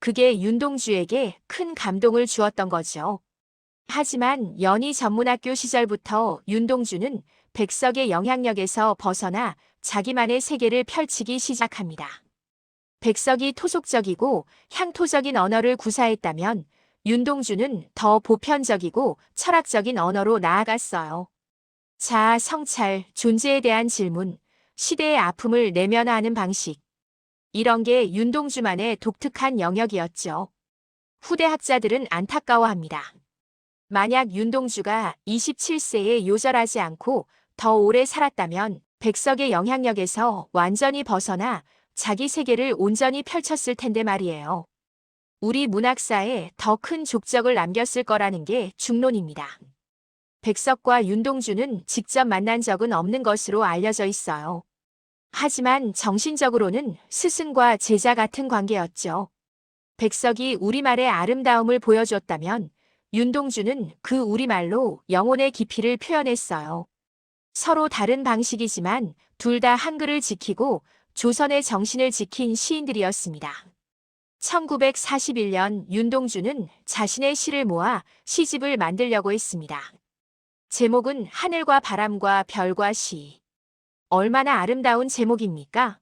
그게 윤동주에게 큰 감동을 주었던 거죠. 하지만 연희 전문학교 시절부터 윤동주는 백석의 영향력에서 벗어나 자기만의 세계를 펼치기 시작합니다. 백석이 토속적이고 향토적인 언어를 구사했다면 윤동주는 더 보편적이고 철학적인 언어로 나아갔어요. 자아, 성찰, 존재에 대한 질문, 시대의 아픔을 내면화하는 방식. 이런 게 윤동주만의 독특한 영역이었죠. 후대 학자들은 안타까워합니다. 만약 윤동주가 27세에 요절하지 않고 더 오래 살았다면 백석의 영향력에서 완전히 벗어나 자기 세계를 온전히 펼쳤을 텐데 말이에요. 우리 문학사에 더 큰 족적을 남겼을 거라는 게 중론입니다. 백석과 윤동주는 직접 만난 적은 없는 것으로 알려져 있어요. 하지만 정신적으로는 스승과 제자 같은 관계였죠. 백석이 우리말의 아름다움을 보여줬다면 윤동주는 그 우리말로 영혼의 깊이를 표현했어요. 서로 다른 방식이지만 둘 다 한글을 지키고 조선의 정신을 지킨 시인들이었습니다. 1941년 윤동주는 자신의 시를 모아 시집을 만들려고 했습니다. 제목은 하늘과 바람과 별과 시. 얼마나 아름다운 제목입니까?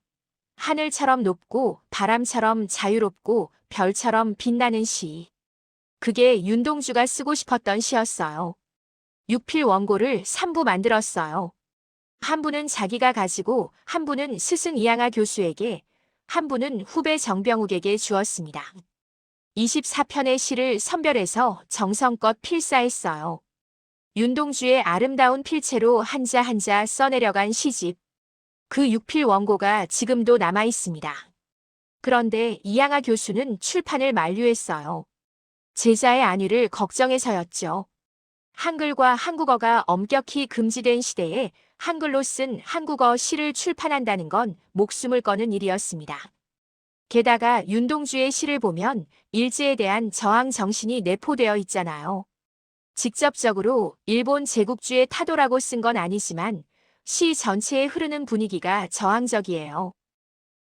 하늘처럼 높고 바람처럼 자유롭고 별처럼 빛나는 시. 그게 윤동주가 쓰고 싶었던 시였어요. 6필 원고를 3부 만들었어요. 한 부는 자기가 가지고 한 부는 스승 이항하 교수에게, 한 부는 후배 정병욱에게 주었습니다. 24편의 시를 선별해서 정성껏 필사했어요. 윤동주의 아름다운 필체로 한자 한자 써내려간 시집. 그 6필 원고가 지금도 남아 있습니다. 그런데 이항하 교수는 출판을 만류했어요. 제자의 안위를 걱정해서였죠. 한글과 한국어가 엄격히 금지된 시대에 한글로 쓴 한국어 시를 출판한다는 건 목숨을 거는 일이었습니다. 게다가 윤동주의 시를 보면 일제에 대한 저항 정신이 내포되어 있잖아요. 직접적으로 일본 제국주의 타도라고 쓴 건 아니지만 시 전체에 흐르는 분위기가 저항적이에요.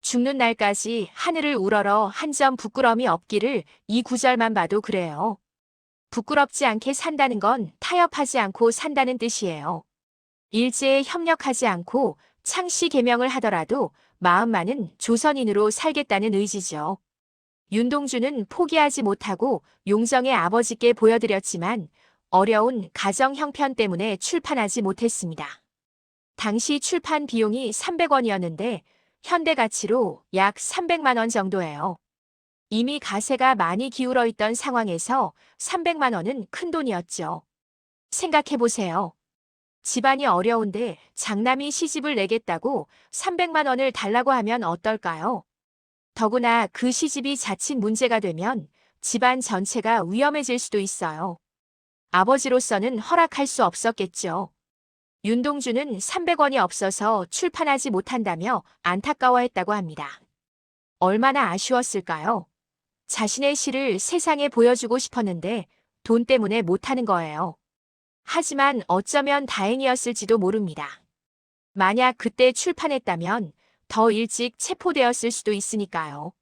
죽는 날까지 하늘을 우러러 한 점 부끄럼이 없기를, 이 구절만 봐도 그래요. 부끄럽지 않게 산다는 건 타협하지 않고 산다는 뜻이에요. 일제에 협력하지 않고 창씨 개명을 하더라도 마음만은 조선인으로 살겠다는 의지죠. 윤동주는 포기하지 못하고 용정의 아버지께 보여드렸지만 어려운 가정 형편 때문에 출판하지 못했습니다. 당시 출판 비용이 300원이었는데 현대 가치로 약 300만 원 정도예요. 이미 가세가 많이 기울어 있던 상황에서 300만 원은 큰 돈이었죠. 생각해보세요. 집안이 어려운데 장남이 시집을 내겠다고 300만 원을 달라고 하면 어떨까요? 더구나 그 시집이 자칫 문제가 되면 집안 전체가 위험해질 수도 있어요. 아버지로서는 허락할 수 없었겠죠. 윤동주는 300원이 없어서 출판하지 못한다며 안타까워했다고 합니다. 얼마나 아쉬웠을까요? 자신의 시를 세상에 보여주고 싶었는데 돈 때문에 못하는 거예요. 하지만 어쩌면 다행이었을지도 모릅니다. 만약 그때 출판했다면 더 일찍 체포되었을 수도 있으니까요.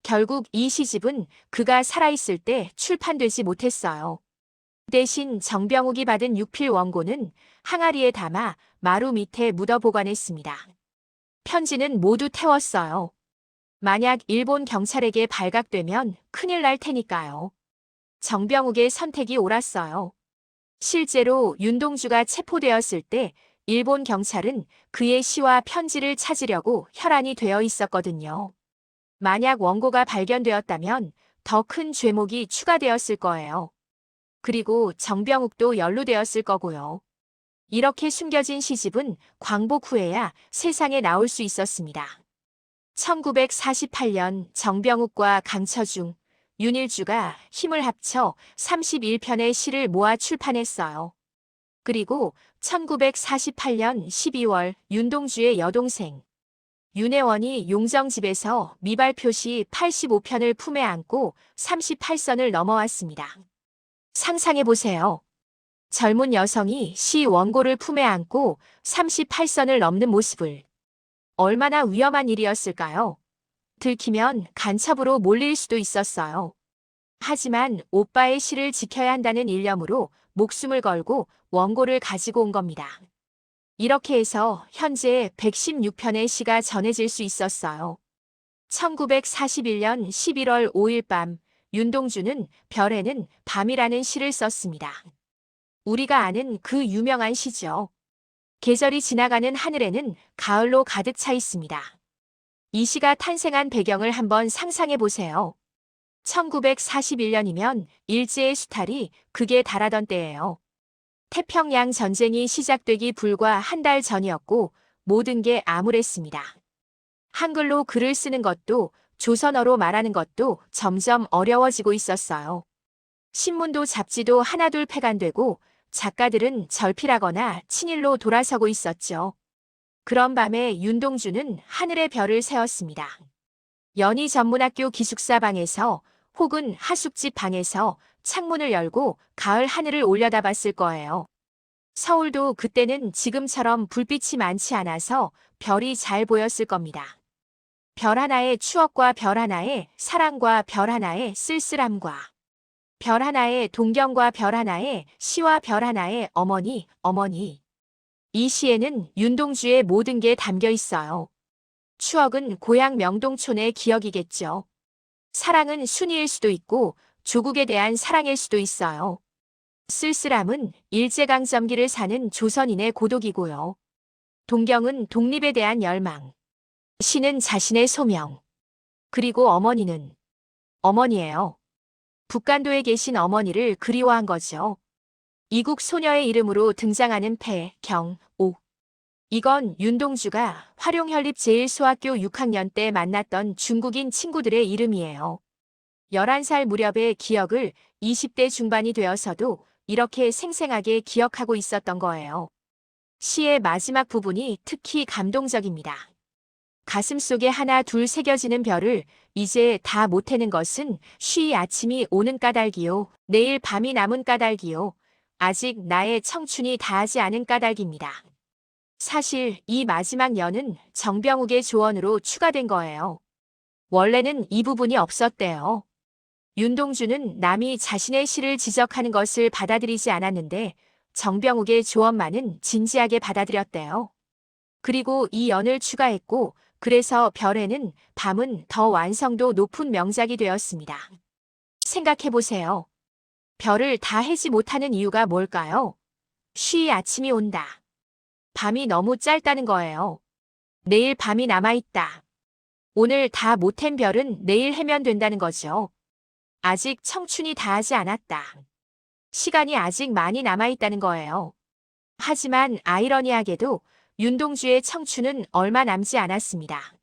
결국 이 시집은 그가 살아있을 때 출판되지 못했어요. 대신 정병욱이 받은 육필 원고는 항아리에 담아 마루 밑에 묻어 보관했습니다. 편지는 모두 태웠어요. 만약 일본 경찰에게 발각되면 큰일 날 테니까요. 정병욱의 선택이 옳았어요. 실제로 윤동주가 체포되었을 때 일본 경찰은 그의 시와 편지를 찾으려고 혈안이 되어 있었거든요. 만약 원고가 발견되었다면 더 큰 죄목이 추가되었을 거예요. 그리고 정병욱도 연루되었을 거고요. 이렇게 숨겨진 시집은 광복 후에야 세상에 나올 수 있었습니다. 1948년 정병욱과 강처중, 윤일주가 힘을 합쳐 31편의 시를 모아 출판했어요. 그리고 1948년 12월 윤동주의 여동생 윤혜원이 용정집에서 미발표시 85편을 품에 안고 38선을 넘어왔습니다. 상상해보세요. 젊은 여성이 시 원고를 품에 안고 38선을 넘는 모습을. 얼마나 위험한 일이었을까요? 들키면 간첩으로 몰릴 수도 있었어요. 하지만 오빠의 시를 지켜야 한다는 일념으로 목숨을 걸고 원고를 가지고 온 겁니다. 이렇게 해서 현재 116편의 시가 전해질 수 있었어요. 1941년 11월 5일 밤 윤동주는 별에는 밤이라는 시를 썼습니다. 우리가 아는 그 유명한 시죠. 계절이 지나가는 하늘에는 가을로 가득 차 있습니다. 이 시가 탄생한 배경을 한번 상상해 보세요. 1941년이면 일제의 수탈이 극에 달하던 때예요. 태평양 전쟁이 시작되기 불과 한 달 전이었고 모든 게 암울했습니다. 한글로 글을 쓰는 것도 조선어로 말하는 것도 점점 어려워지고 있었어요. 신문도 잡지도 하나둘 폐간되고 작가들은 절필하거나 친일로 돌아서고 있었죠. 그런 밤에 윤동주는 하늘의 별을 세웠습니다. 연희 전문학교 기숙사 방에서 혹은 하숙집 방에서 창문을 열고 가을 하늘을 올려다봤을 거예요. 서울도 그때는 지금처럼 불빛이 많지 않아서 별이 잘 보였을 겁니다. 별 하나의 추억과 별 하나의 사랑과 별 하나의 쓸쓸함과 별 하나의 동경과 별 하나의 시와 별 하나의 어머니, 어머니. 이 시에는 윤동주의 모든 게 담겨 있어요. 추억은 고향 명동촌의 기억이겠죠. 사랑은 순이일 수도 있고 조국에 대한 사랑일 수도 있어요. 쓸쓸함은 일제강점기를 사는 조선인의 고독이고요. 동경은 독립에 대한 열망. 시는 자신의 소명. 그리고 어머니는 어머니예요. 북간도에 계신 어머니를 그리워한 거죠. 이국 소녀의 이름으로 등장하는 패, 경, 옥. 이건 윤동주가 화룡현립 제1소학교 6학년 때 만났던 중국인 친구들의 이름이에요. 11살 무렵의 기억을 20대 중반이 되어서도 이렇게 생생하게 기억하고 있었던 거예요. 시의 마지막 부분이 특히 감동적입니다. 가슴속에 하나 둘 새겨지는 별을 이제 다 못 해는 것은 쉬 아침이 오는 까닭이요. 내일 밤이 남은 까닭이요. 아직 나의 청춘이 다하지 않은 까닭입니다. 사실 이 마지막 연은 정병욱의 조언으로 추가된 거예요. 원래는 이 부분이 없었대요. 윤동주는 남이 자신의 시를 지적하는 것을 받아들이지 않았는데 정병욱의 조언만은 진지하게 받아들였대요. 그리고 이 연을 추가했고, 그래서 별에는 밤은 더 완성도 높은 명작이 되었습니다. 생각해보세요. 별을 다 해지 못하는 이유가 뭘까요? 쉬 아침이 온다. 밤이 너무 짧다는 거예요. 내일 밤이 남아있다. 오늘 다 못한 별은 내일 해면 된다는 거죠. 아직 청춘이 다하지 않았다. 시간이 아직 많이 남아있다는 거예요. 하지만 아이러니하게도 윤동주의 청춘은 얼마 남지 않았습니다.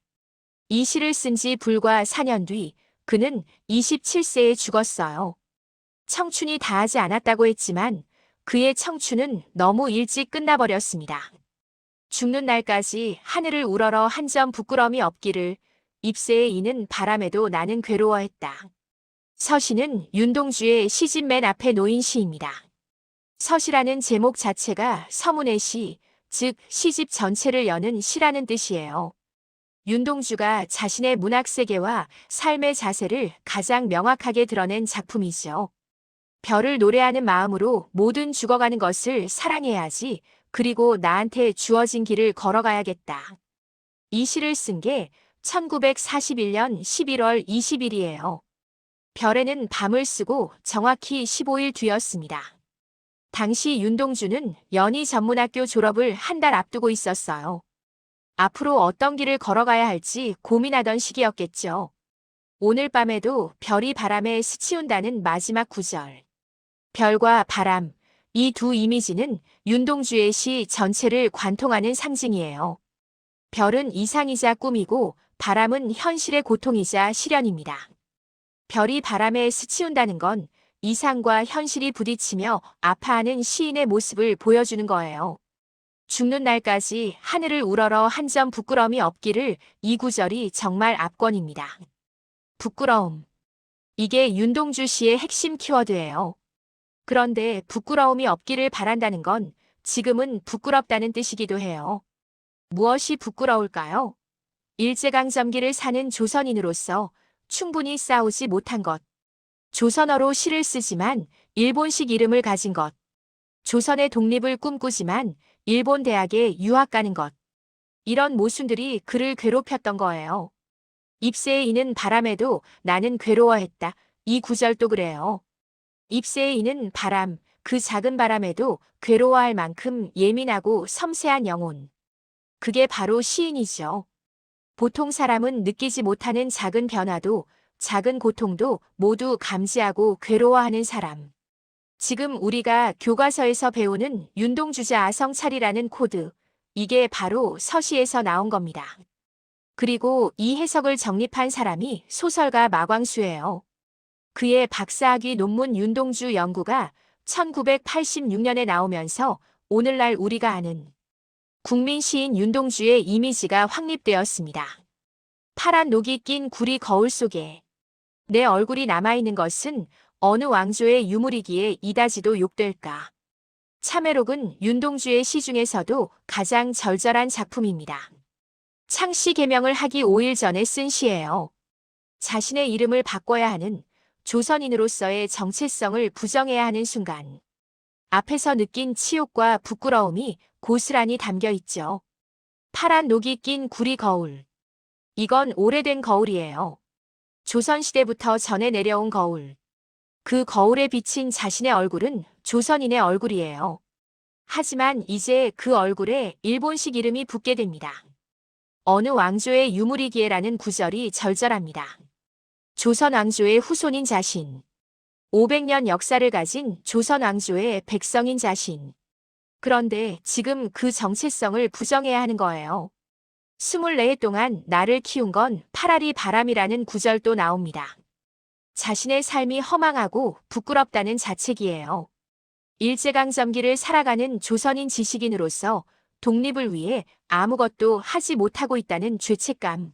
이 시를 쓴 지 불과 4년 뒤 그는 27세에 죽었어요. 청춘이 다하지 않았다고 했지만 그의 청춘은 너무 일찍 끝나버렸습니다. 죽는 날까지 하늘을 우러러 한 점 부끄러움이 없기를 잎새에 이는 바람에도 나는 괴로워했다. 서시는 윤동주의 시집 맨 앞에 놓인 시입니다. 서시라는 제목 자체가 서문의 시, 즉 시집 전체를 여는 시라는 뜻이에요. 윤동주가 자신의 문학 세계와 삶의 자세를 가장 명확하게 드러낸 작품이죠. 별을 노래하는 마음으로 모든 죽어가는 것을 사랑해야지. 그리고 나한테 주어진 길을 걸어가야겠다. 이 시를 쓴 게 1941년 11월 20일이에요. 별에는 밤을 쓰고 정확히 15일 뒤였습니다. 당시 윤동주는 연희전문학교 졸업을 한 달 앞두고 있었어요. 앞으로 어떤 길을 걸어가야 할지 고민하던 시기였겠죠. 오늘 밤에도 별이 바람에 스치운다는 마지막 구절. 별과 바람, 이 두 이미지는 윤동주의 시 전체를 관통하는 상징이에요. 별은 이상이자 꿈이고 바람은 현실의 고통이자 시련입니다. 별이 바람에 스치운다는 건 이상과 현실이 부딪히며 아파하는 시인의 모습을 보여주는 거예요. 죽는 날까지 하늘을 우러러 한 점 부끄러움이 없기를 이 구절이 정말 압권입니다. 부끄러움. 이게 윤동주 시의 핵심 키워드예요. 그런데 부끄러움이 없기를 바란다는 건 지금은 부끄럽다는 뜻이기도 해요. 무엇이 부끄러울까요? 일제강점기를 사는 조선인으로서 충분히 싸우지 못한 것. 조선어로 시를 쓰지만 일본식 이름을 가진 것. 조선의 독립을 꿈꾸지만 일본 대학에 유학 가는 것. 이런 모순들이 그를 괴롭혔던 거예요. 잎새에 이는 바람에도 나는 괴로워했다. 이 구절도 그래요. 잎새에 이는 바람, 그 작은 바람에도 괴로워할 만큼 예민하고 섬세한 영혼. 그게 바로 시인이죠. 보통 사람은 느끼지 못하는 작은 변화도, 작은 고통도 모두 감지하고 괴로워하는 사람. 지금 우리가 교과서에서 배우는 윤동주자 아성찰이라는 코드, 이게 바로 서시에서 나온 겁니다. 그리고 이 해석을 정립한 사람이 소설가 마광수예요. 그의 박사학위 논문 윤동주 연구가 1986년에 나오면서 오늘날 우리가 아는 국민 시인 윤동주의 이미지가 확립되었습니다. 파란 녹이 낀 구리 거울 속에 내 얼굴이 남아있는 것은 어느 왕조의 유물이기에 이다지도 욕될까. 참회록은 윤동주의 시 중에서도 가장 절절한 작품입니다. 창씨 개명을 하기 5일 전에 쓴 시예요. 자신의 이름을 바꿔야 하는 조선인으로서의 정체성을 부정해야 하는 순간. 앞에서 느낀 치욕과 부끄러움이 고스란히 담겨 있죠. 파란 녹이 낀 구리 거울. 이건 오래된 거울이에요. 조선시대부터 전해 내려온 거울. 그 거울에 비친 자신의 얼굴은 조선인의 얼굴이에요. 하지만 이제 그 얼굴에 일본식 이름이 붙게 됩니다. 어느 왕조의 유물이기에라는 구절이 절절합니다. 조선 왕조의 후손인 자신. 500년 역사를 가진 조선 왕조의 백성인 자신. 그런데 지금 그 정체성을 부정해야 하는 거예요. 24해 동안 나를 키운 건 파라리 바람이라는 구절도 나옵니다. 자신의 삶이 허망하고 부끄럽다는 자책이에요. 일제강점기를 살아가는 조선인 지식인으로서 독립을 위해 아무것도 하지 못하고 있다는 죄책감.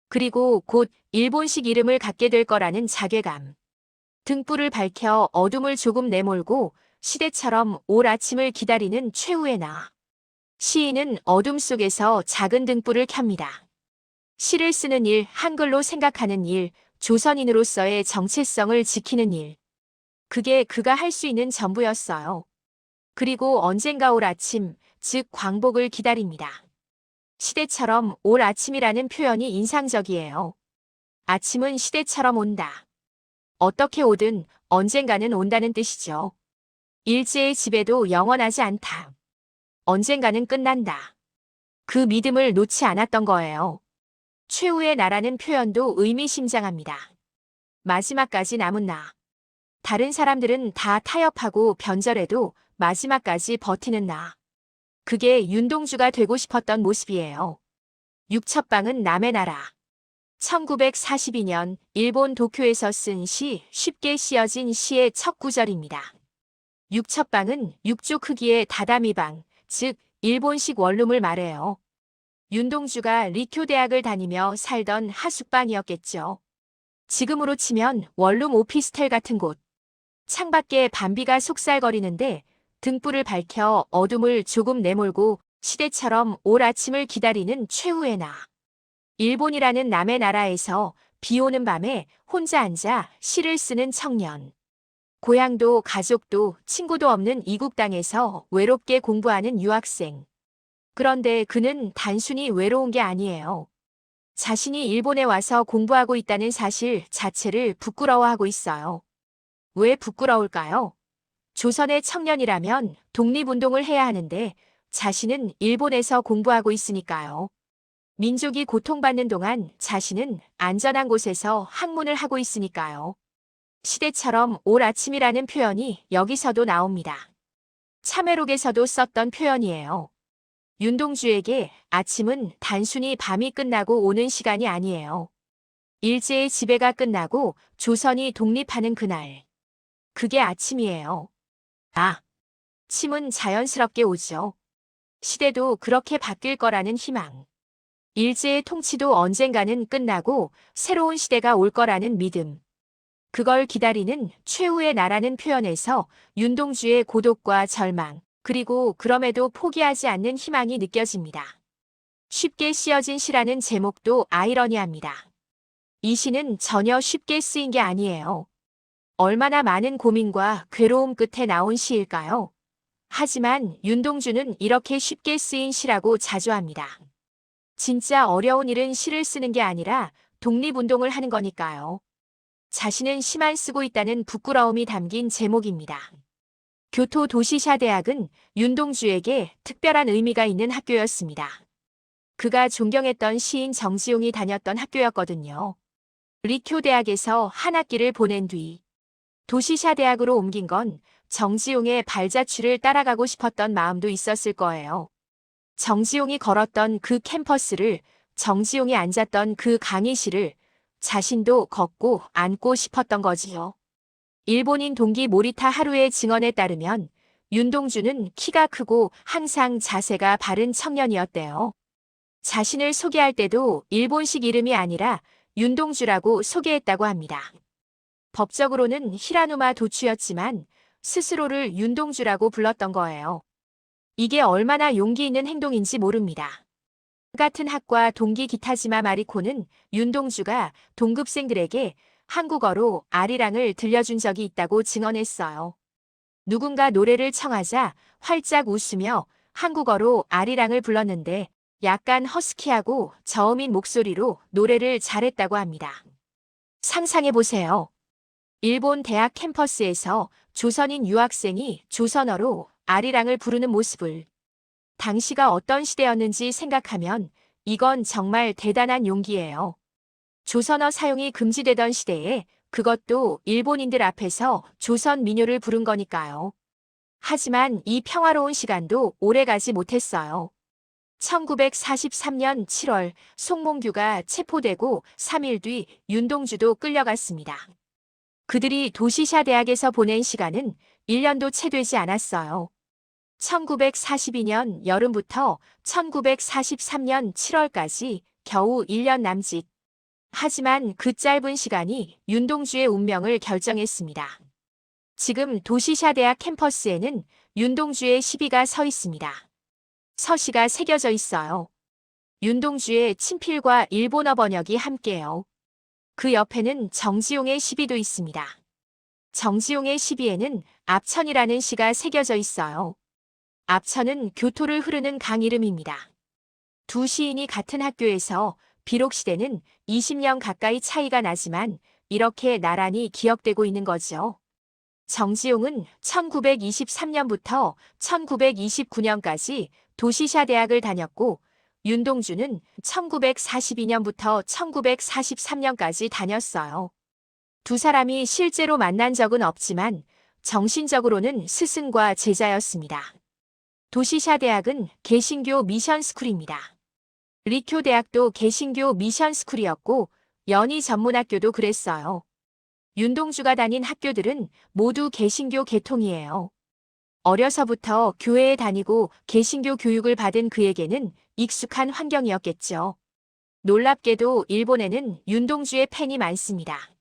그리고 곧 일본식 이름을 갖게 될 거라는 자괴감. 등불을 밝혀 어둠을 조금 내몰고 시대처럼 올 아침을 기다리는 최후의 나. 시인은 어둠 속에서 작은 등불을 켭니다. 시를 쓰는 일, 한글로 생각하는 일, 조선인으로서의 정체성을 지키는 일. 그게 그가 할 수 있는 전부였어요. 그리고 언젠가 올 아침, 즉 광복을 기다립니다. 시대처럼 올 아침이라는 표현이 인상적이에요. 아침은 시대처럼 온다. 어떻게 오든 언젠가는 온다는 뜻이죠. 일제의 지배도 영원하지 않다. 언젠가는 끝난다. 그 믿음을 놓지 않았던 거예요. 최후의 나라는 표현도 의미심장합니다. 마지막까지 남은 나. 다른 사람들은 다 타협하고 변절해도 마지막까지 버티는 나. 그게 윤동주가 되고 싶었던 모습이에요. 육첩방은 남의 나라. 1942년 일본 도쿄에서 쓴 시, 쉽게 씌어진 시의 첫 구절입니다. 육첩방은 육조 크기의 다다미방, 즉 일본식 원룸을 말해요. 윤동주가 리쿄 대학을 다니며 살던 하숙방이었겠죠. 지금으로 치면 원룸 오피스텔 같은 곳. 창밖에 밤비가 속살거리는데 등불을 밝혀 어둠을 조금 내몰고 시대처럼 올 아침을 기다리는 최후의 나. 일본이라는 남의 나라에서 비 오는 밤에 혼자 앉아 시를 쓰는 청년. 고향도 가족도 친구도 없는 이국 땅에서 외롭게 공부하는 유학생. 그런데 그는 단순히 외로운 게 아니에요. 자신이 일본에 와서 공부하고 있다는 사실 자체를 부끄러워하고 있어요. 왜 부끄러울까요? 조선의 청년이라면 독립운동을 해야 하는데 자신은 일본에서 공부하고 있으니까요. 민족이 고통받는 동안 자신은 안전한 곳에서 학문을 하고 있으니까요. 시대처럼 올 아침이라는 표현이 여기서도 나옵니다. 참회록에서도 썼던 표현이에요. 윤동주에게 아침은 단순히 밤이 끝나고 오는 시간이 아니에요. 일제의 지배가 끝나고 조선이 독립하는 그날. 그게 아침이에요. 침은 자연스럽게 오죠. 시대도 그렇게 바뀔 거라는 희망. 일제의 통치도 언젠가는 끝나고 새로운 시대가 올 거라는 믿음. 그걸 기다리는 최후의 나라는 표현에서 윤동주의 고독과 절망, 그리고 그럼에도 포기하지 않는 희망이 느껴집니다. 쉽게 씌어진 시라는 제목도 아이러니합니다. 이 시는 전혀 쉽게 쓰인 게 아니에요. 얼마나 많은 고민과 괴로움 끝에 나온 시일까요? 하지만 윤동주는 이렇게 쉽게 쓰인 시라고 자조합니다. 진짜 어려운 일은 시를 쓰는 게 아니라 독립운동을 하는 거니까요. 자신은 시만 쓰고 있다는 부끄러움이 담긴 제목입니다. 교토도시샤대학은 윤동주에게 특별한 의미가 있는 학교였습니다. 그가 존경했던 시인 정지용이 다녔던 학교였거든요. 리쿄 대학에서 한 학기를 보낸 뒤 도시샤대학으로 옮긴 건 정지용의 발자취를 따라가고 싶었던 마음도 있었을 거예요. 정지용이 걸었던 그 캠퍼스를, 정지용이 앉았던 그 강의실을 자신도 걷고 앉고 싶었던 거지요. 일본인 동기 모리타 하루의 증언에 따르면 윤동주는 키가 크고 항상 자세가 바른 청년이었대요. 자신을 소개할 때도 일본식 이름이 아니라 윤동주라고 소개했다고 합니다. 법적으로는 히라누마 도추였지만 스스로를 윤동주라고 불렀던 거예요. 이게 얼마나 용기 있는 행동인지 모릅니다. 같은 학과 동기 기타지마 마리코는 윤동주가 동급생들에게 한국어로 아리랑을 들려준 적이 있다고 증언했어요. 누군가 노래를 청하자 활짝 웃으며 한국어로 아리랑을 불렀는데 약간 허스키하고 저음인 목소리로 노래를 잘했다고 합니다. 상상해보세요. 일본 대학 캠퍼스에서 조선인 유학생이 조선어로 아리랑을 부르는 모습을. 당시가 어떤 시대였는지 생각하면 이건 정말 대단한 용기예요. 조선어 사용이 금지되던 시대에 그것도 일본인들 앞에서 조선 민요를 부른 거니까요. 하지만 이 평화로운 시간도 오래가지 못했어요. 1943년 7월 송몽규가 체포되고 3일 뒤 윤동주도 끌려갔습니다. 그들이 도시샤 대학에서 보낸 시간은 1년도 채 되지 않았어요. 1942년 여름부터 1943년 7월까지 겨우 1년 남짓. 하지만 그 짧은 시간이 윤동주의 운명을 결정했습니다. 지금 도시샤 대학 캠퍼스에는 윤동주의 시비가 서 있습니다. 서시가 새겨져 있어요. 윤동주의 친필과 일본어 번역이 함께요. 그 옆에는 정지용의 시비도 있습니다. 정지용의 시비에는 압천이라는 시가 새겨져 있어요. 압천은 교토를 흐르는 강 이름입니다. 두 시인이 같은 학교에서 비록 시대는 20년 가까이 차이가 나지만 이렇게 나란히 기억되고 있는 거죠. 정지용은 1923년부터 1929년까지 도시샤대학을 다녔고 윤동주는 1942년부터 1943년까지 다녔어요. 두 사람이 실제로 만난 적은 없지만 정신적으로는 스승과 제자였습니다. 도시샤대학은 개신교 미션스쿨입니다. 리쿄대학도 개신교 미션스쿨이었고 연희 전문학교도 그랬어요. 윤동주가 다닌 학교들은 모두 개신교 계통이에요. 어려서부터 교회에 다니고 개신교 교육을 받은 그에게는 익숙한 환경이었겠죠. 놀랍게도 일본에는 윤동주의 팬이 많습니다.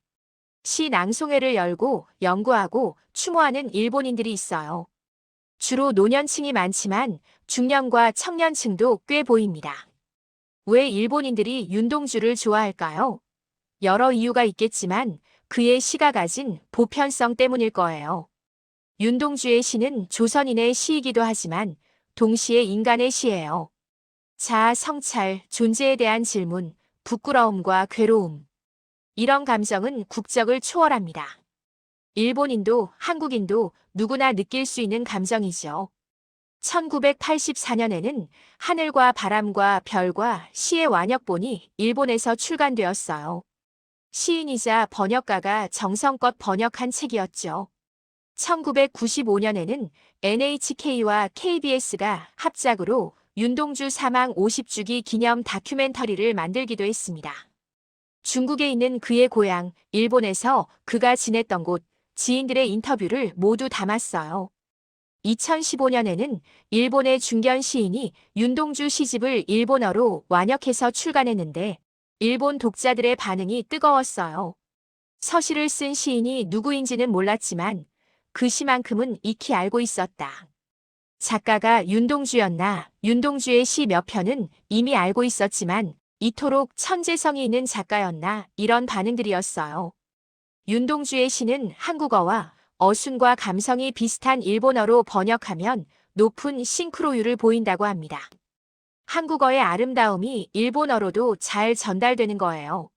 시 낭송회를 열고 연구하고 추모하는 일본인들이 있어요. 주로 노년층이 많지만 중년과 청년층도 꽤 보입니다. 왜 일본인들이 윤동주를 좋아할까요? 여러 이유가 있겠지만 그의 시가 가진 보편성 때문일 거예요. 윤동주의 시는 조선인의 시이기도 하지만 동시에 인간의 시예요. 자아 성찰, 존재에 대한 질문, 부끄러움과 괴로움. 이런 감정은 국적을 초월합니다. 일본인도 한국인도 누구나 느낄 수 있는 감정이죠. 1984년에는 하늘과 바람과 별과 시의 완역본이 일본에서 출간되었어요. 시인이자 번역가가 정성껏 번역한 책이었죠. 1995년에는 NHK와 KBS가 합작으로 윤동주 사망 50주기 기념 다큐멘터리를 만들기도 했습니다. 중국에 있는 그의 고향, 일본에서 그가 지냈던 곳, 지인들의 인터뷰를 모두 담았어요. 2015년에는 일본의 중견 시인이 윤동주 시집을 일본어로 완역해서 출간했는데 일본 독자들의 반응이 뜨거웠어요. 서시를 쓴 시인이 누구인지는 몰랐지만 그 시만큼은 익히 알고 있었다. 작가가 윤동주였나, 윤동주의 시 몇 편은 이미 알고 있었지만 이토록 천재성이 있는 작가였나 이런 반응들이었어요. 윤동주의 시는 한국어와 어순과 감성이 비슷한 일본어로 번역하면 높은 싱크로율을 보인다고 합니다. 한국어의 아름다움이 일본어로도 잘 전달되는 거예요.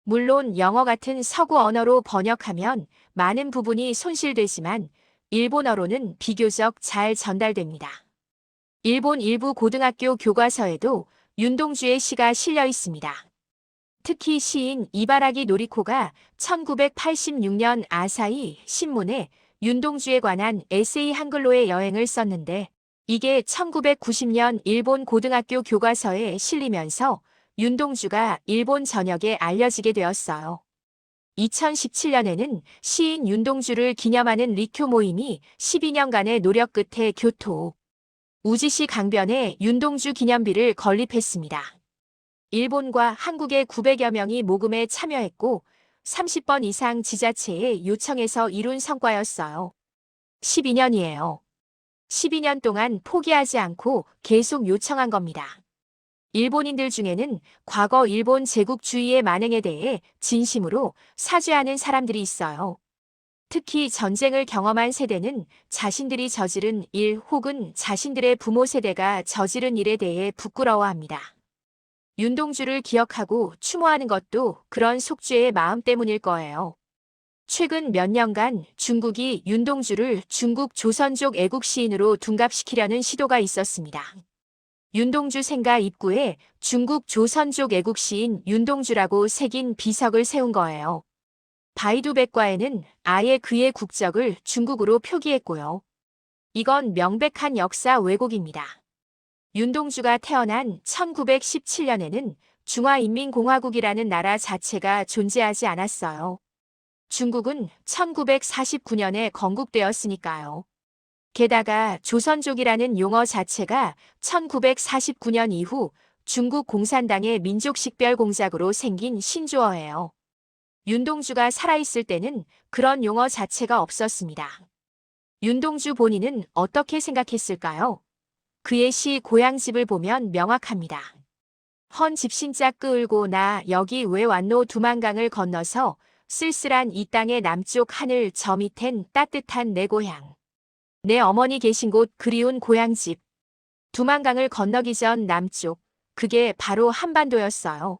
물론 영어 같은 서구 언어로 번역하면 많은 부분이 손실되지만 일본어로는 비교적 잘 전달됩니다. 일본 일부 고등학교 교과서에도 윤동주의 시가 실려 있습니다. 특히 시인 이바라기 노리코가 1986년 아사히 신문에 윤동주에 관한 에세이 한글로의 여행을 썼는데 이게 1990년 일본 고등학교 교과서에 실리면서 윤동주가 일본 전역에 알려지게 되었어요. 2017년에는 시인 윤동주를 기념하는 리쿄 모임이 12년간의 노력 끝에 교토, 우지시 강변에 윤동주 기념비를 건립했습니다. 일본과 한국의 900여 명이 모금에 참여했고 30번 이상 지자체에 요청해서 이룬 성과였어요. 12년이에요. 12년 동안 포기하지 않고 계속 요청한 겁니다. 일본인들 중에는 과거 일본 제국주의의 만행에 대해 진심으로 사죄하는 사람들이 있어요. 특히 전쟁을 경험한 세대는 자신들이 저지른 일 혹은 자신들의 부모 세대가 저지른 일에 대해 부끄러워합니다. 윤동주를 기억하고 추모하는 것도 그런 속죄의 마음 때문일 거예요. 최근 몇 년간 중국이 윤동주를 중국 조선족 애국 시인으로 둔갑시키려는 시도가 있었습니다. 윤동주 생가 입구에 중국 조선족 애국 시인 윤동주라고 새긴 비석을 세운 거예요. 바이두 백과에는 아예 그의 국적을 중국으로 표기했고요. 이건 명백한 역사 왜곡입니다. 윤동주가 태어난 1917년에는 중화인민공화국이라는 나라 자체가 존재하지 않았어요. 중국은 1949년에 건국되었으니까요. 게다가 조선족이라는 용어 자체가 1949년 이후 중국 공산당의 민족식별공작으로 생긴 신조어예요. 윤동주가 살아있을 때는 그런 용어 자체가 없었습니다. 윤동주 본인은 어떻게 생각했을까요? 그의 시 고향집을 보면 명확합니다. 헌 집신자 끄을고 나 여기 왜 왔노 두만강을 건너서 쓸쓸한 이 땅의 남쪽 하늘 저 밑엔 따뜻한 내 고향. 내 어머니 계신 곳 그리운 고향집. 두만강을 건너기 전 남쪽 그게 바로 한반도였어요.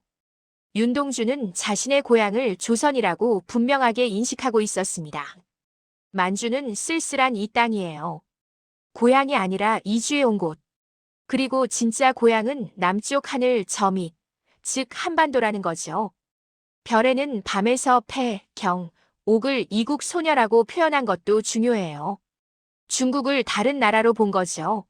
윤동주는 자신의 고향을 조선이라고 분명하게 인식하고 있었습니다. 만주는 쓸쓸한 이 땅이에요. 고향이 아니라 이주해 온 곳. 그리고 진짜 고향은 남쪽 하늘 저 밑, 즉 한반도라는 거죠. 별에는 밤에서 패, 경, 옥을 이국 소녀라고 표현한 것도 중요해요. 중국을 다른 나라로 본 거죠.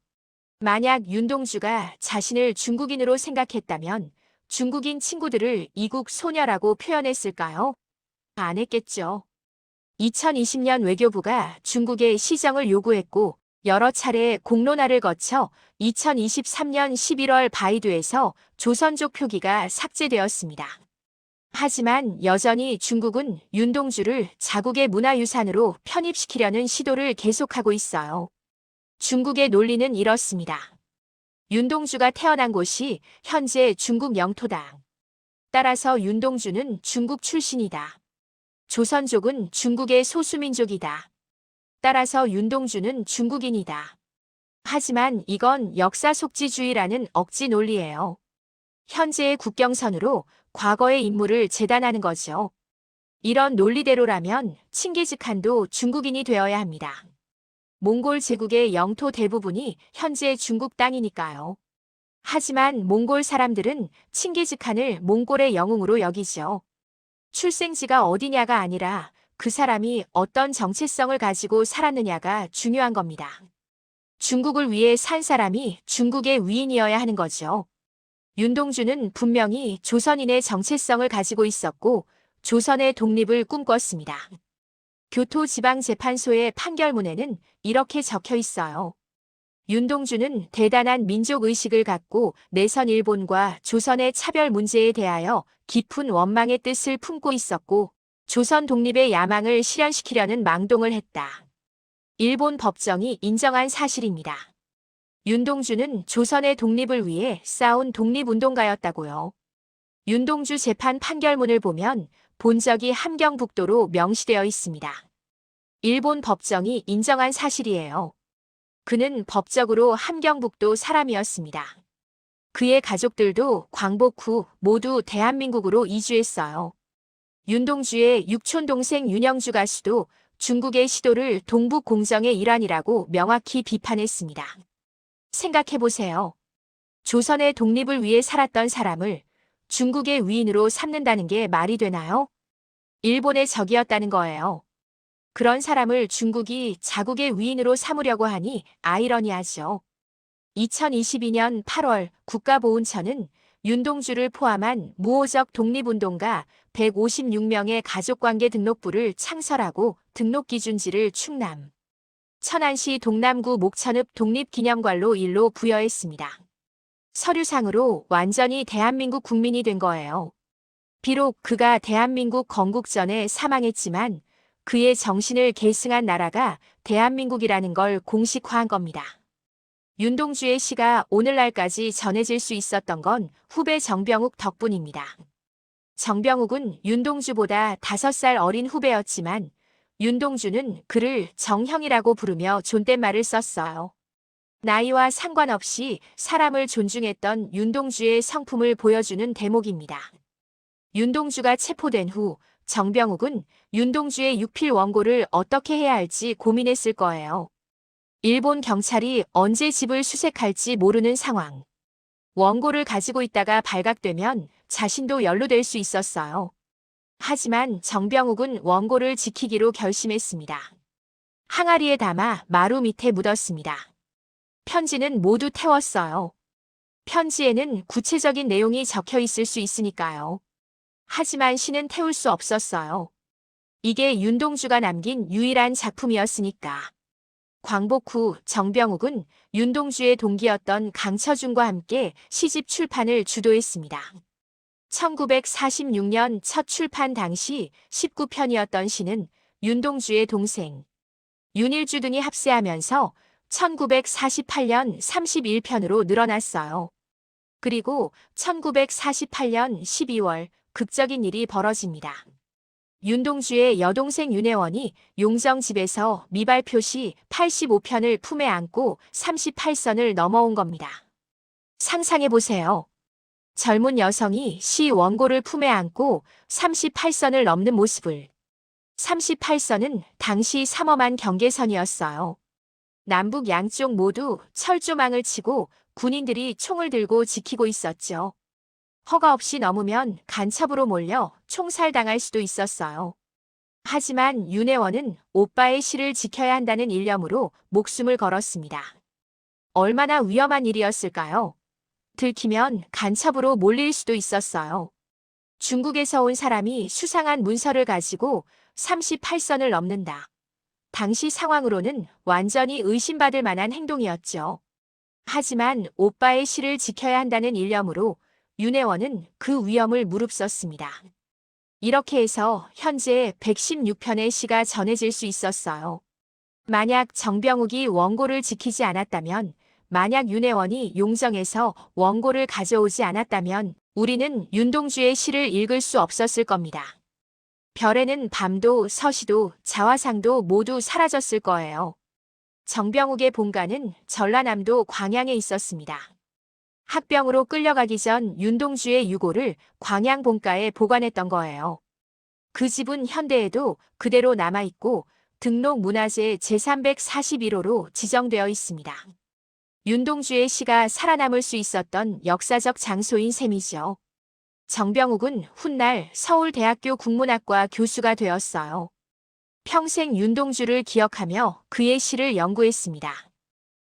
만약 윤동주가 자신을 중국인으로 생각했다면 중국인 친구들을 이국 소녀라고 표현했을까요? 안 했겠죠. 2020년 외교부가 중국의 시정을 요구했고 여러 차례 공론화를 거쳐 2023년 11월 바이두에서 조선족 표기가 삭제되었습니다. 하지만 여전히 중국은 윤동주를 자국의 문화유산으로 편입시키려는 시도를 계속하고 있어요. 중국의 논리는 이렇습니다. 윤동주가 태어난 곳이 현재 중국 영토다. 따라서 윤동주는 중국 출신이다. 조선족은 중국의 소수민족이다. 따라서 윤동주는 중국인이다. 하지만 이건 역사속지주의라는 억지 논리예요. 현재의 국경선으로 과거의 인물을 재단하는 거죠. 이런 논리대로라면 칭기즈칸도 중국인이 되어야 합니다. 몽골 제국의 영토 대부분이 현재 중국 땅이니까요. 하지만 몽골 사람들은 칭기즈칸을 몽골의 영웅으로 여기죠. 출생지가 어디냐가 아니라 그 사람이 어떤 정체성을 가지고 살았느냐가 중요한 겁니다. 중국을 위해 산 사람이 중국의 위인이어야 하는 거죠. 윤동주는 분명히 조선인의 정체성을 가지고 있었고 조선의 독립을 꿈꿨습니다. 교토지방재판소의 판결문에는 이렇게 적혀 있어요. 윤동주는 대단한 민족의식을 갖고 내선 일본과 조선의 차별 문제에 대하여 깊은 원망의 뜻을 품고 있었고 조선 독립의 야망을 실현시키려는 망동을 했다. 일본 법정이 인정한 사실입니다. 윤동주는 조선의 독립을 위해 싸운 독립운동가였다고요. 윤동주 재판 판결문을 보면 본적이 함경북도로 명시되어 있습니다. 일본 법정이 인정한 사실이에요. 그는 법적으로 함경북도 사람이었습니다. 그의 가족들도 광복 후 모두 대한민국으로 이주했어요. 윤동주의 육촌 동생 윤영주 가수도 중국의 시도를 동북 공정의 일환이라고 명확히 비판했습니다. 생각해보세요. 조선의 독립을 위해 살았던 사람을 중국의 위인으로 삼는다는 게 말이 되나요? 일본의 적이었다는 거예요. 그런 사람을 중국이 자국의 위인으로 삼으려고 하니 아이러니하죠. 2022년 8월 국가보훈처는 윤동주를 포함한 무호적 독립운동가 156명의 가족관계 등록부를 창설하고 등록기준지를 충남, 천안시 동남구 목천읍 독립기념관로 일로 부여했습니다. 서류상으로 완전히 대한민국 국민이 된 거예요. 비록 그가 대한민국 건국 전에 사망했지만 그의 정신을 계승한 나라가 대한민국이라는 걸 공식화한 겁니다. 윤동주의 시가 오늘날까지 전해질 수 있었던 건 후배 정병욱 덕분입니다. 정병욱은 윤동주보다 5살 어린 후배였지만 윤동주는 그를 정형이라고 부르며 존댓말을 썼어요. 나이와 상관없이 사람을 존중했던 윤동주의 성품을 보여주는 대목입니다. 윤동주가 체포된 후 정병욱은 윤동주의 육필 원고를 어떻게 해야 할지 고민했을 거예요. 일본 경찰이 언제 집을 수색할지 모르는 상황. 원고를 가지고 있다가 발각되면 자신도 연루될 수 있었어요. 하지만 정병욱은 원고를 지키기로 결심했습니다. 항아리에 담아 마루 밑에 묻었습니다. 편지는 모두 태웠어요. 편지에는 구체적인 내용이 적혀 있을 수 있으니까요. 하지만 시는 태울 수 없었어요. 이게 윤동주가 남긴 유일한 작품이었으니까. 광복 후 정병욱은 윤동주의 동기였던 강처중과 함께 시집 출판을 주도했습니다. 1946년 첫 출판 당시 19편이었던 시는 윤동주의 동생 윤일주 등이 합세하면서 1948년 31편으로 늘어났어요. 그리고 1948년 12월 극적인 일이 벌어집니다. 윤동주의 여동생 윤혜원이 용정집에서 미발표시 85편을 품에 안고 38선을 넘어온 겁니다. 상상해보세요. 젊은 여성이 시 원고를 품에 안고 38선을 넘는 모습을. 38선은 당시 삼엄한 경계선이었어요. 남북 양쪽 모두 철조망을 치고 군인들이 총을 들고 지키고 있었죠. 허가 없이 넘으면 간첩으로 몰려 총살당할 수도 있었어요. 하지만 윤혜원은 오빠의 시를 지켜야 한다는 일념으로 목숨을 걸었습니다. 얼마나 위험한 일이었을까요? 들키면 간첩으로 몰릴 수도 있었어요. 중국에서 온 사람이 수상한 문서를 가지고 38선을 넘는다. 당시 상황으로는 완전히 의심받을 만한 행동이었죠. 하지만 오빠의 시를 지켜야 한다는 일념으로 윤혜원은 그 위험을 무릅썼습니다. 이렇게 해서 현재 116편의 시가 전해질 수 있었어요. 만약 정병욱이 원고를 지키지 않았다면, 만약 윤혜원이 용정에서 원고를 가져오지 않았다면 우리는 윤동주의 시를 읽을 수 없었을 겁니다. 별에는 밤도 서시도 자화상도 모두 사라졌을 거예요. 정병욱의 본가는 전라남도 광양에 있었습니다. 학병으로 끌려가기 전 윤동주의 유고를 광양 본가에 보관했던 거예요. 그 집은 현대에도 그대로 남아있고 등록 문화재 제341호로 지정되어 있습니다. 윤동주의 시가 살아남을 수 있었던 역사적 장소인 셈이죠. 정병욱은 훗날 서울대학교 국문학과 교수가 되었어요. 평생 윤동주를 기억하며 그의 시를 연구했습니다.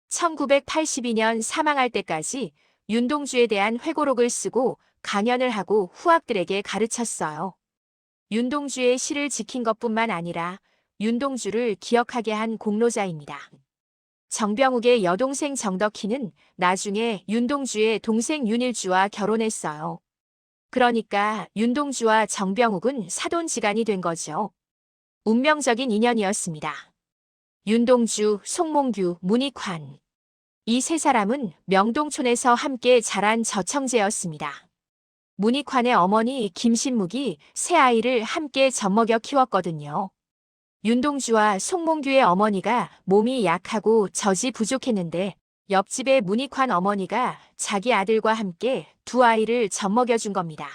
1982년 사망할 때까지 윤동주에 대한 회고록을 쓰고 강연을 하고 후학들에게 가르쳤어요. 윤동주의 시를 지킨 것뿐만 아니라 윤동주를 기억하게 한 공로자입니다. 정병욱의 여동생 정덕희는 나중에 윤동주의 동생 윤일주와 결혼했어요. 그러니까 윤동주와 정병욱은 사돈지간이 된 거죠. 운명적인 인연이었습니다. 윤동주, 송몽규, 문익환. 이 세 사람은 명동촌에서 함께 자란 저청제였습니다. 문익환의 어머니 김신묵이 세 아이를 함께 젖먹여 키웠거든요. 윤동주와 송몽규의 어머니가 몸이 약하고 젖이 부족했는데 옆집의 문익환 어머니가 자기 아들과 함께 두 아이를 젖먹여준 겁니다.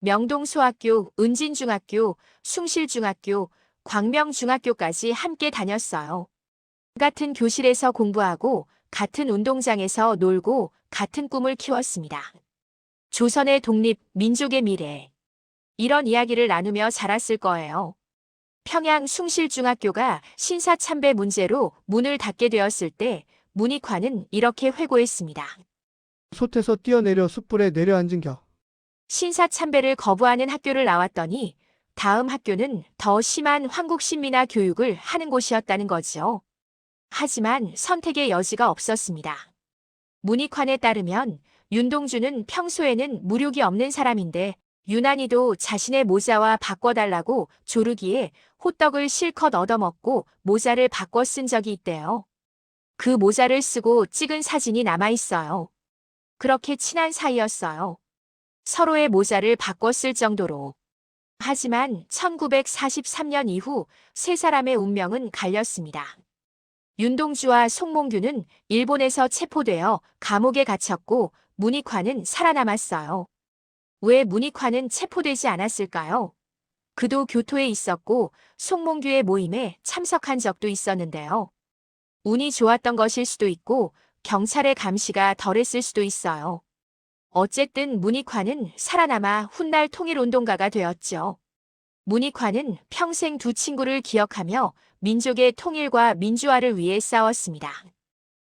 명동소학교, 은진중학교, 숭실중학교, 광명중학교까지 함께 다녔어요. 같은 교실에서 공부하고 같은 운동장에서 놀고 같은 꿈을 키웠습니다. 조선의 독립, 민족의 미래. 이런 이야기를 나누며 자랐을 거예요. 평양 숭실중학교가 신사참배 문제로 문을 닫게 되었을 때 문익환은 이렇게 회고했습니다. 솥에서 뛰어내려 숯불에 내려앉은 겨. 신사참배를 거부하는 학교를 나왔더니 다음 학교는 더 심한 황국신민화 교육을 하는 곳이었다는 거죠. 하지만 선택의 여지가 없었습니다. 문익환에 따르면 윤동주는 평소에는 무력이 없는 사람인데 유난히도 자신의 모자와 바꿔달라고 조르기에 호떡을 실컷 얻어먹고 모자를 바꿔 쓴 적이 있대요. 그 모자를 쓰고 찍은 사진이 남아있어요. 그렇게 친한 사이였어요. 서로의 모자를 바꿔 쓸 정도로. 하지만 1943년 이후 세 사람의 운명은 갈렸습니다. 윤동주와 송몽규는 일본에서 체포되어 감옥에 갇혔고 문익환은 살아남았어요. 왜 문익환은 체포되지 않았을까요? 그도 교토에 있었고 송몽규의 모임에 참석한 적도 있었는데요. 운이 좋았던 것일 수도 있고 경찰의 감시가 덜했을 수도 있어요. 어쨌든 문익환은 살아남아 훗날 통일운동가가 되었죠. 문익환은 평생 두 친구를 기억하며 민족의 통일과 민주화를 위해 싸웠습니다.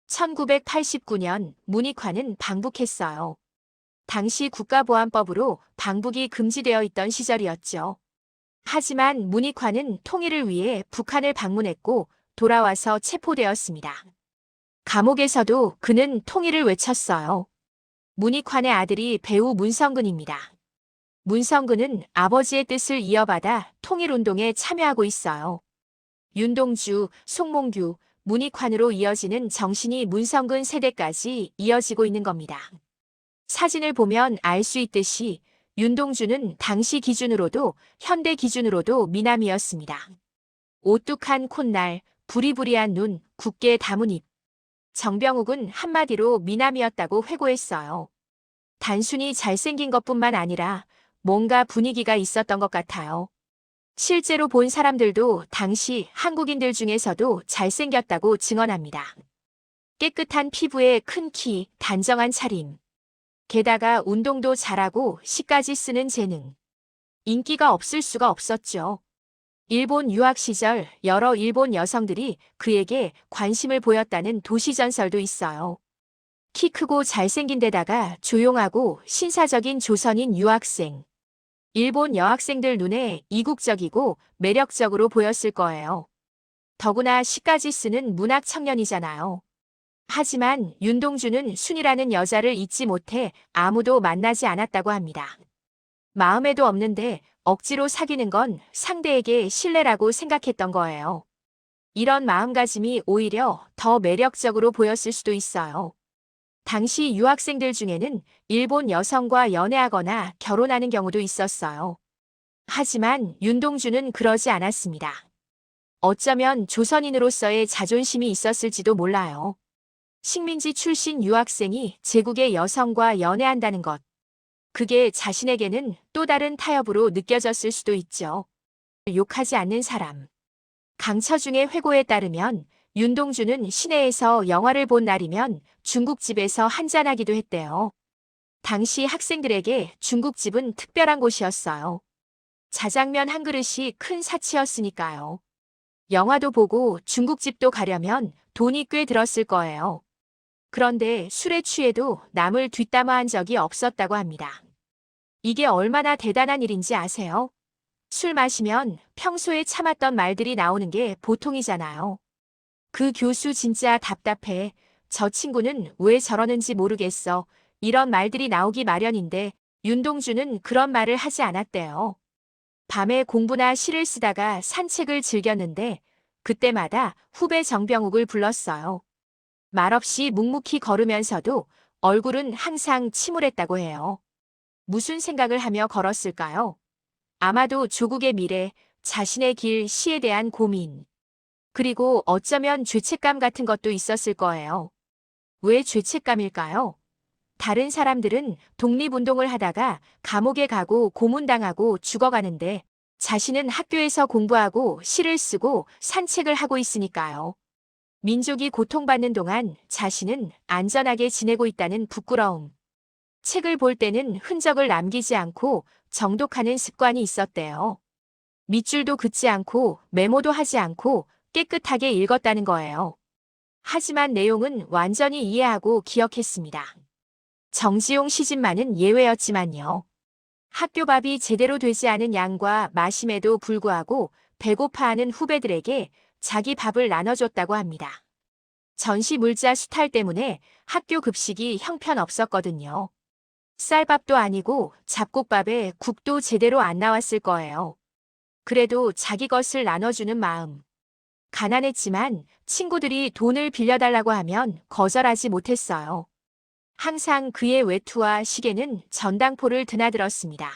1989년 문익환은 방북했어요. 당시 국가보안법으로 방북이 금지되어 있던 시절이었죠. 하지만 문익환은 통일을 위해 북한을 방문했고 돌아와서 체포되었습니다. 감옥에서도 그는 통일을 외쳤어요. 문익환의 아들이 배우 문성근입니다. 문성근은 아버지의 뜻을 이어받아 통일운동에 참여하고 있어요. 윤동주, 송몽규, 문익환으로 이어지는 정신이 문성근 세대까지 이어지고 있는 겁니다. 사진을 보면 알 수 있듯이 윤동주는 당시 기준으로도 현대 기준으로도 미남이었습니다. 오뚝한 콧날, 부리부리한 눈, 굳게 담은 입. 정병욱은 한마디로 미남이었다고 회고했어요. 단순히 잘생긴 것뿐만 아니라 뭔가 분위기가 있었던 것 같아요. 실제로 본 사람들도 당시 한국인들 중에서도 잘생겼다고 증언합니다. 깨끗한 피부에 큰 키, 단정한 차림. 게다가 운동도 잘하고 시까지 쓰는 재능. 인기가 없을 수가 없었죠. 일본 유학 시절 여러 일본 여성들이 그에게 관심을 보였다는 도시전설도 있어요. 키 크고 잘생긴 데다가 조용하고 신사적인 조선인 유학생. 일본 여학생들 눈에 이국적이고 매력적으로 보였을 거예요. 더구나 시까지 쓰는 문학 청년이잖아요. 하지만 윤동주는 순이라는 여자를 잊지 못해 아무도 만나지 않았다고 합니다. 마음에도 없는데 억지로 사귀는 건 상대에게 신뢰라고 생각했던 거예요. 이런 마음가짐이 오히려 더 매력적으로 보였을 수도 있어요. 당시 유학생들 중에는 일본 여성과 연애하거나 결혼하는 경우도 있었어요. 하지만 윤동주는 그러지 않았습니다. 어쩌면 조선인으로서의 자존심이 있었을지도 몰라요. 식민지 출신 유학생이 제국의 여성과 연애한다는 것. 그게 자신에게는 또 다른 타협으로 느껴졌을 수도 있죠. 욕하지 않는 사람. 강처중의 회고에 따르면 윤동주는 시내에서 영화를 본 날이면 중국집에서 한잔하기도 했대요. 당시 학생들에게 중국집은 특별한 곳이었어요. 자장면 한 그릇이 큰 사치였으니까요. 영화도 보고 중국집도 가려면 돈이 꽤 들었을 거예요. 그런데 술에 취해도 남을 뒷담화한 적이 없었다고 합니다. 이게 얼마나 대단한 일인지 아세요? 술 마시면 평소에 참았던 말들이 나오는 게 보통이잖아요. 그 교수 진짜 답답해. 저 친구는 왜 저러는지 모르겠어. 이런 말들이 나오기 마련인데 윤동주는 그런 말을 하지 않았대요. 밤에 공부나 시를 쓰다가 산책을 즐겼는데 그때마다 후배 정병욱을 불렀어요. 말없이 묵묵히 걸으면서도 얼굴은 항상 침울했다고 해요. 무슨 생각을 하며 걸었을까요? 아마도 조국의 미래, 자신의 길, 시에 대한 고민. 그리고 어쩌면 죄책감 같은 것도 있었을 거예요. 왜 죄책감일까요? 다른 사람들은 독립운동을 하다가 감옥에 가고 고문당하고 죽어가는데 자신은 학교에서 공부하고 시를 쓰고 산책을 하고 있으니까요. 민족이 고통받는 동안 자신은 안전하게 지내고 있다는 부끄러움. 책을 볼 때는 흔적을 남기지 않고 정독하는 습관이 있었대요. 밑줄도 긋지 않고 메모도 하지 않고 깨끗하게 읽었다는 거예요. 하지만 내용은 완전히 이해하고 기억했습니다. 정지용 시집만은 예외였지만요. 학교 밥이 제대로 되지 않은 양과 마심에도 불구하고 배고파하는 후배들에게 자기 밥을 나눠줬다고 합니다. 전시 물자 수탈 때문에 학교 급식이 형편없었거든요. 쌀밥도 아니고 잡곡밥에 국도 제대로 안 나왔을 거예요. 그래도 자기 것을 나눠주는 마음. 가난했지만 친구들이 돈을 빌려달라고 하면 거절하지 못했어요. 항상 그의 외투와 시계는 전당포를 드나들었습니다.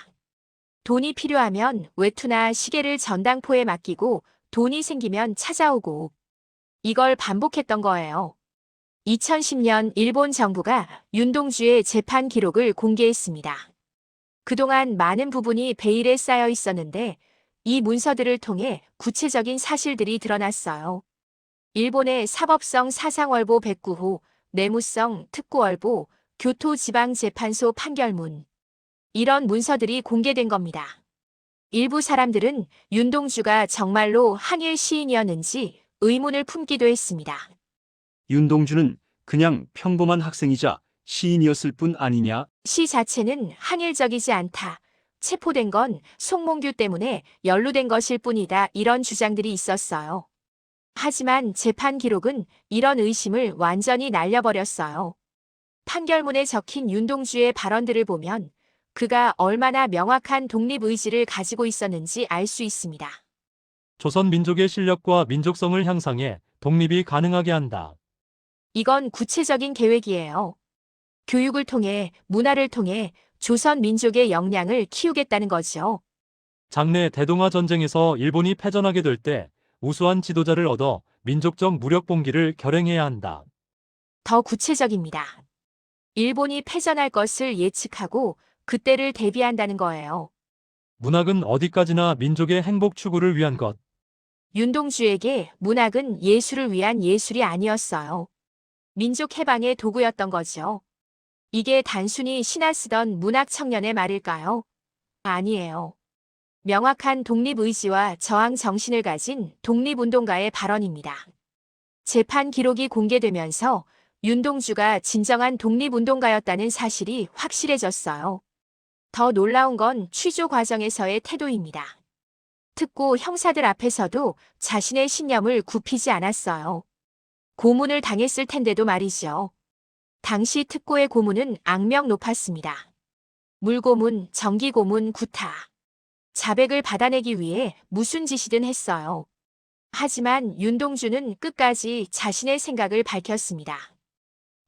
돈이 필요하면 외투나 시계를 전당포에 맡기고 돈이 생기면 찾아오고 이걸 반복했던 거예요. 2010년 일본 정부가 윤동주의 재판 기록을 공개했습니다. 그동안 많은 부분이 베일에 쌓여 있었는데 이 문서들을 통해 구체적인 사실들이 드러났어요. 일본의 사법성 사상월보 109호, 내무성 특구월보, 교토지방재판소 판결문. 이런 문서들이 공개된 겁니다. 일부 사람들은 윤동주가 정말로 항일 시인이었는지 의문을 품기도 했습니다. 윤동주는 그냥 평범한 학생이자 시인이었을 뿐 아니냐? 시 자체는 항일적이지 않다. 체포된 건 송몽규 때문에 연루된 것일 뿐이다. 이런 주장들이 있었어요. 하지만 재판 기록은 이런 의심을 완전히 날려버렸어요. 판결문에 적힌 윤동주의 발언들을 보면 그가 얼마나 명확한 독립의지를 가지고 있었는지 알 수 있습니다. 조선 민족의 실력과 민족성을 향상해 독립이 가능하게 한다. 이건 구체적인 계획이에요. 교육을 통해, 문화를 통해 조선 민족의 역량을 키우겠다는 거죠. 장래 대동아 전쟁에서 일본이 패전하게 될 때 우수한 지도자를 얻어 민족적 무력 봉기를 결행해야 한다. 더 구체적입니다. 일본이 패전할 것을 예측하고 그때를 대비한다는 거예요. 문학은 어디까지나 민족의 행복 추구를 위한 것. 윤동주에게 문학은 예술을 위한 예술이 아니었어요. 민족 해방의 도구였던 거죠. 이게 단순히 신화 쓰던 문학 청년의 말일까요? 아니에요. 명확한 독립의지와 저항 정신을 가진 독립운동가의 발언입니다. 재판 기록이 공개되면서 윤동주가 진정한 독립운동가였다는 사실이 확실해졌어요. 더 놀라운 건 취조 과정에서의 태도입니다. 특고 형사들 앞에서도 자신의 신념을 굽히지 않았어요. 고문을 당했을 텐데도 말이죠. 당시 특고의 고문은 악명 높았습니다. 물고문, 정기고문, 구타. 자백을 받아내기 위해 무슨 짓이든 했어요. 하지만 윤동주는 끝까지 자신의 생각을 밝혔습니다.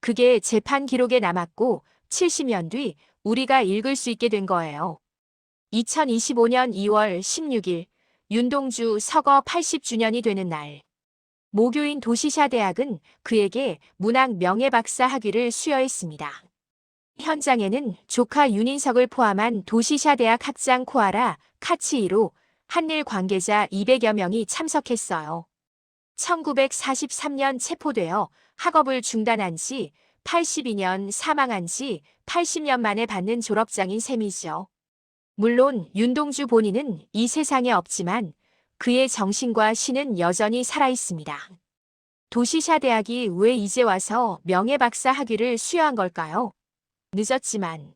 그게 재판 기록에 남았고 70년 뒤 우리가 읽을 수 있게 된 거예요. 2025년 2월 16일 윤동주 서거 80주년이 되는 날. 모교인 도시샤 대학은 그에게 문학 명예박사 학위를 수여했습니다. 현장에는 조카 윤인석을 포함한 도시샤 대학 학장 코하라 카치히로, 한일 관계자 200여 명이 참석했어요. 1943년 체포되어 학업을 중단한 지 82년 사망한 지 80년 만에 받는 졸업장인 셈이죠. 물론 윤동주 본인은 이 세상에 없지만 그의 정신과 신은 여전히 살아있습니다. 도시샤 대학이 왜 이제 와서 명예박사 학위를 수여한 걸까요? 늦었지만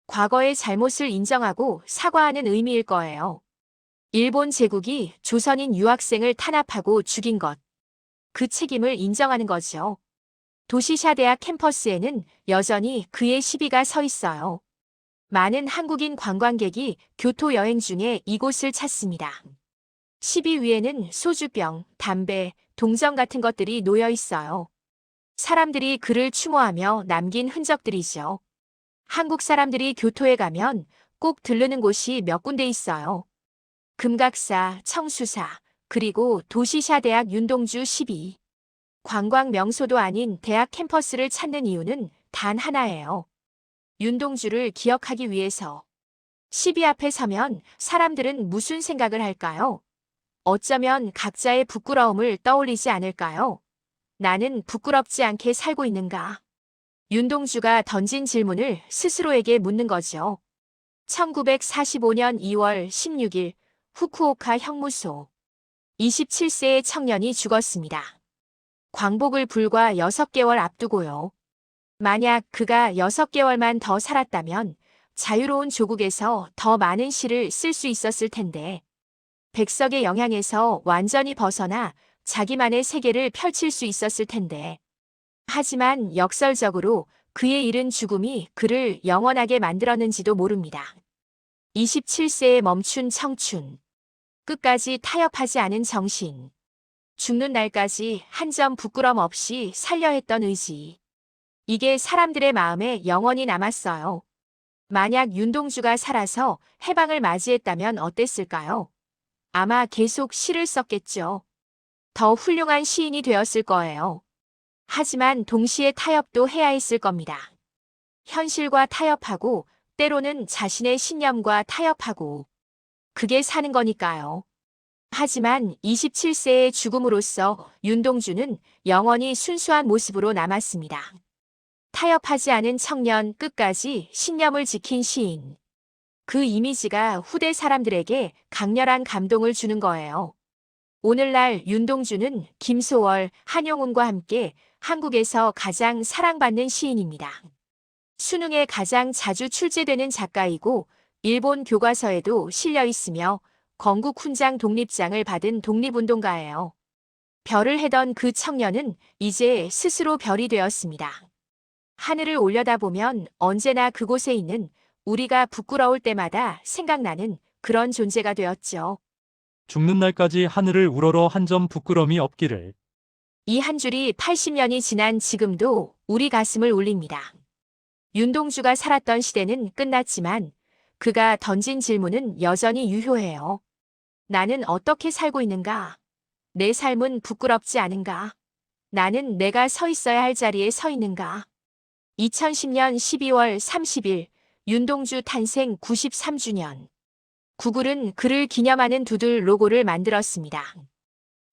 과거의 잘못을 인정하고 사과하는 의미일 거예요. 일본 제국이 조선인 유학생을 탄압하고 죽인 것. 그 책임을 인정하는 거죠. 도시샤 대학 캠퍼스에는 여전히 그의 시비가 서 있어요. 많은 한국인 관광객이 교토 여행 중에 이곳을 찾습니다. 시비 위에는 소주병, 담배, 동전 같은 것들이 놓여 있어요. 사람들이 그를 추모하며 남긴 흔적들이죠. 한국 사람들이 교토에 가면 꼭 들르는 곳이 몇 군데 있어요. 금각사, 청수사, 그리고 도시샤 대학 윤동주 시비. 관광 명소도 아닌 대학 캠퍼스를 찾는 이유는 단 하나예요. 윤동주를 기억하기 위해서. 시비 앞에 서면 사람들은 무슨 생각을 할까요? 어쩌면 각자의 부끄러움을 떠올리지 않을까요? 나는 부끄럽지 않게 살고 있는가? 윤동주가 던진 질문을 스스로에게 묻는 거죠. 1945년 2월 16일 후쿠오카 형무소. 27세의 청년이 죽었습니다. 광복을 불과 6개월 앞두고요. 만약 그가 6개월만 더 살았다면 자유로운 조국에서 더 많은 시를 쓸 수 있었을 텐데, 백석의 영향에서 완전히 벗어나 자기만의 세계를 펼칠 수 있었을 텐데. 하지만 역설적으로 그의 이른 죽음이 그를 영원하게 만들었는지도 모릅니다. 27세에 멈춘 청춘. 끝까지 타협하지 않은 정신. 죽는 날까지 한 점 부끄럼 없이 살려 했던 의지. 이게 사람들의 마음에 영원히 남았어요. 만약 윤동주가 살아서 해방을 맞이했다면 어땠을까요? 아마 계속 시를 썼겠죠. 더 훌륭한 시인이 되었을 거예요. 하지만 동시에 타협도 해야 했을 겁니다. 현실과 타협하고 때로는 자신의 신념과 타협하고. 그게 사는 거니까요. 하지만 27세의 죽음으로써 윤동주는 영원히 순수한 모습으로 남았습니다. 타협하지 않은 청년, 끝까지 신념을 지킨 시인. 그 이미지가 후대 사람들에게 강렬한 감동을 주는 거예요. 오늘날 윤동주는 김소월, 한용운과 함께 한국에서 가장 사랑받는 시인입니다. 수능에 가장 자주 출제되는 작가이고 일본 교과서에도 실려 있으며 건국 훈장 독립장을 받은 독립운동가예요. 별을 해던 그 청년은 이제 스스로 별이 되었습니다. 하늘을 올려다보면 언제나 그곳에 있는 우리가 부끄러울 때마다 생각나는 그런 존재가 되었죠. 죽는 날까지 하늘을 우러러 한 점 부끄럼이 없기를. 이 한 줄이 80년이 지난 지금도 우리 가슴을 울립니다. 윤동주가 살았던 시대는 끝났지만 그가 던진 질문은 여전히 유효해요. 나는 어떻게 살고 있는가? 내 삶은 부끄럽지 않은가? 나는 내가 서 있어야 할 자리에 서 있는가? 2010년 12월 30일 윤동주 탄생 93주년. 구글은 그를 기념하는 두들 로고를 만들었습니다.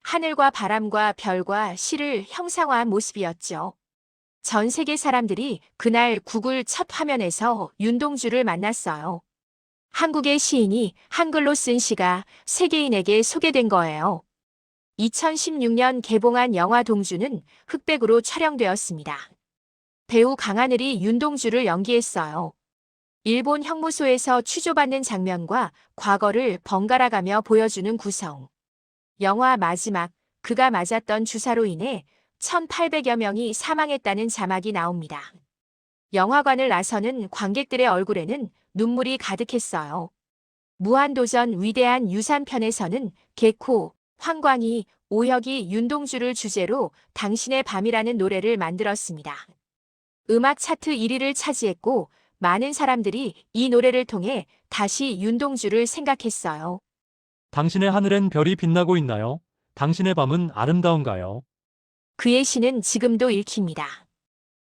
하늘과 바람과 별과 시를 형상화한 모습이었죠. 전 세계 사람들이 그날 구글 첫 화면에서 윤동주를 만났어요. 한국의 시인이 한글로 쓴 시가 세계인에게 소개된 거예요. 2016년 개봉한 영화 동주는 흑백으로 촬영되었습니다. 배우 강하늘이 윤동주를 연기했어요. 일본 형무소에서 취조받는 장면과 과거를 번갈아가며 보여주는 구성. 영화 마지막, 그가 맞았던 주사로 인해 1,800여 명이 사망했다는 자막이 나옵니다. 영화관을 나서는 관객들의 얼굴에는 눈물이 가득했어요. 무한도전 위대한 유산편에서는 개코, 황광희, 오혁이 윤동주를 주제로 당신의 밤이라는 노래를 만들었습니다. 음악 차트 1위를 차지했고 많은 사람들이 이 노래를 통해 다시 윤동주를 생각했어요. 당신의 하늘엔 별이 빛나고 있나요? 당신의 밤은 아름다운가요? 그의 시는 지금도 읽힙니다.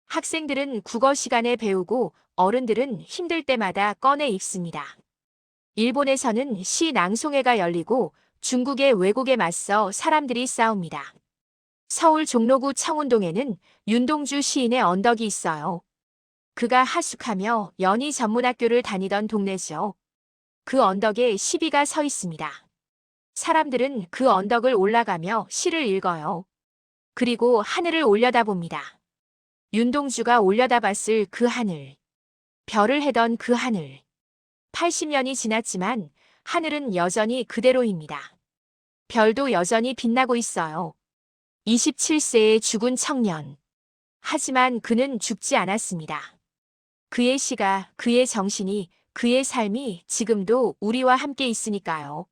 학생들은 국어 시간에 배우고 어른들은 힘들 때마다 꺼내 읽습니다. 일본에서는 시 낭송회가 열리고 중국의 왜곡에 맞서 사람들이 싸웁니다. 서울 종로구 청운동에는 윤동주 시인의 언덕이 있어요. 그가 하숙하며 연희 전문학교를 다니던 동네죠. 그 언덕에 시비가 서 있습니다. 사람들은 그 언덕을 올라가며 시를 읽어요. 그리고 하늘을 올려다봅니다. 윤동주가 올려다봤을 그 하늘. 별을 해던 그 하늘. 80년이 지났지만 하늘은 여전히 그대로입니다. 별도 여전히 빛나고 있어요. 27세의 죽은 청년. 하지만 그는 죽지 않았습니다. 그의 시가, 그의 정신이, 그의 삶이 지금도 우리와 함께 있으니까요.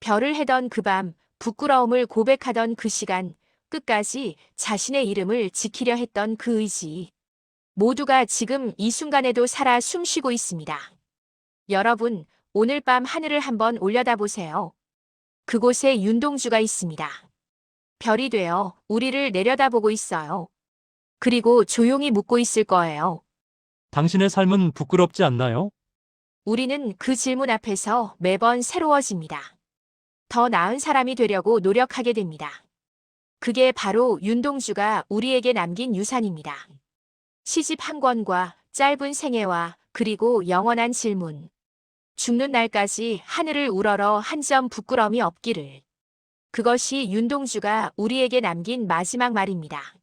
별을 해던 그 밤, 부끄러움을 고백하던 그 시간, 끝까지 자신의 이름을 지키려 했던 그 의지. 모두가 지금 이 순간에도 살아 숨쉬고 있습니다. 여러분, 오늘 밤 하늘을 한번 올려다보세요. 그곳에 윤동주가 있습니다. 별이 되어 우리를 내려다보고 있어요. 그리고 조용히 묻고 있을 거예요. 당신의 삶은 부끄럽지 않나요? 우리는 그 질문 앞에서 매번 새로워집니다. 더 나은 사람이 되려고 노력하게 됩니다. 그게 바로 윤동주가 우리에게 남긴 유산입니다. 시집 한 권과 짧은 생애와 그리고 영원한 질문. 죽는 날까지 하늘을 우러러 한 점 부끄러움이 없기를. 그것이 윤동주가 우리에게 남긴 마지막 말입니다.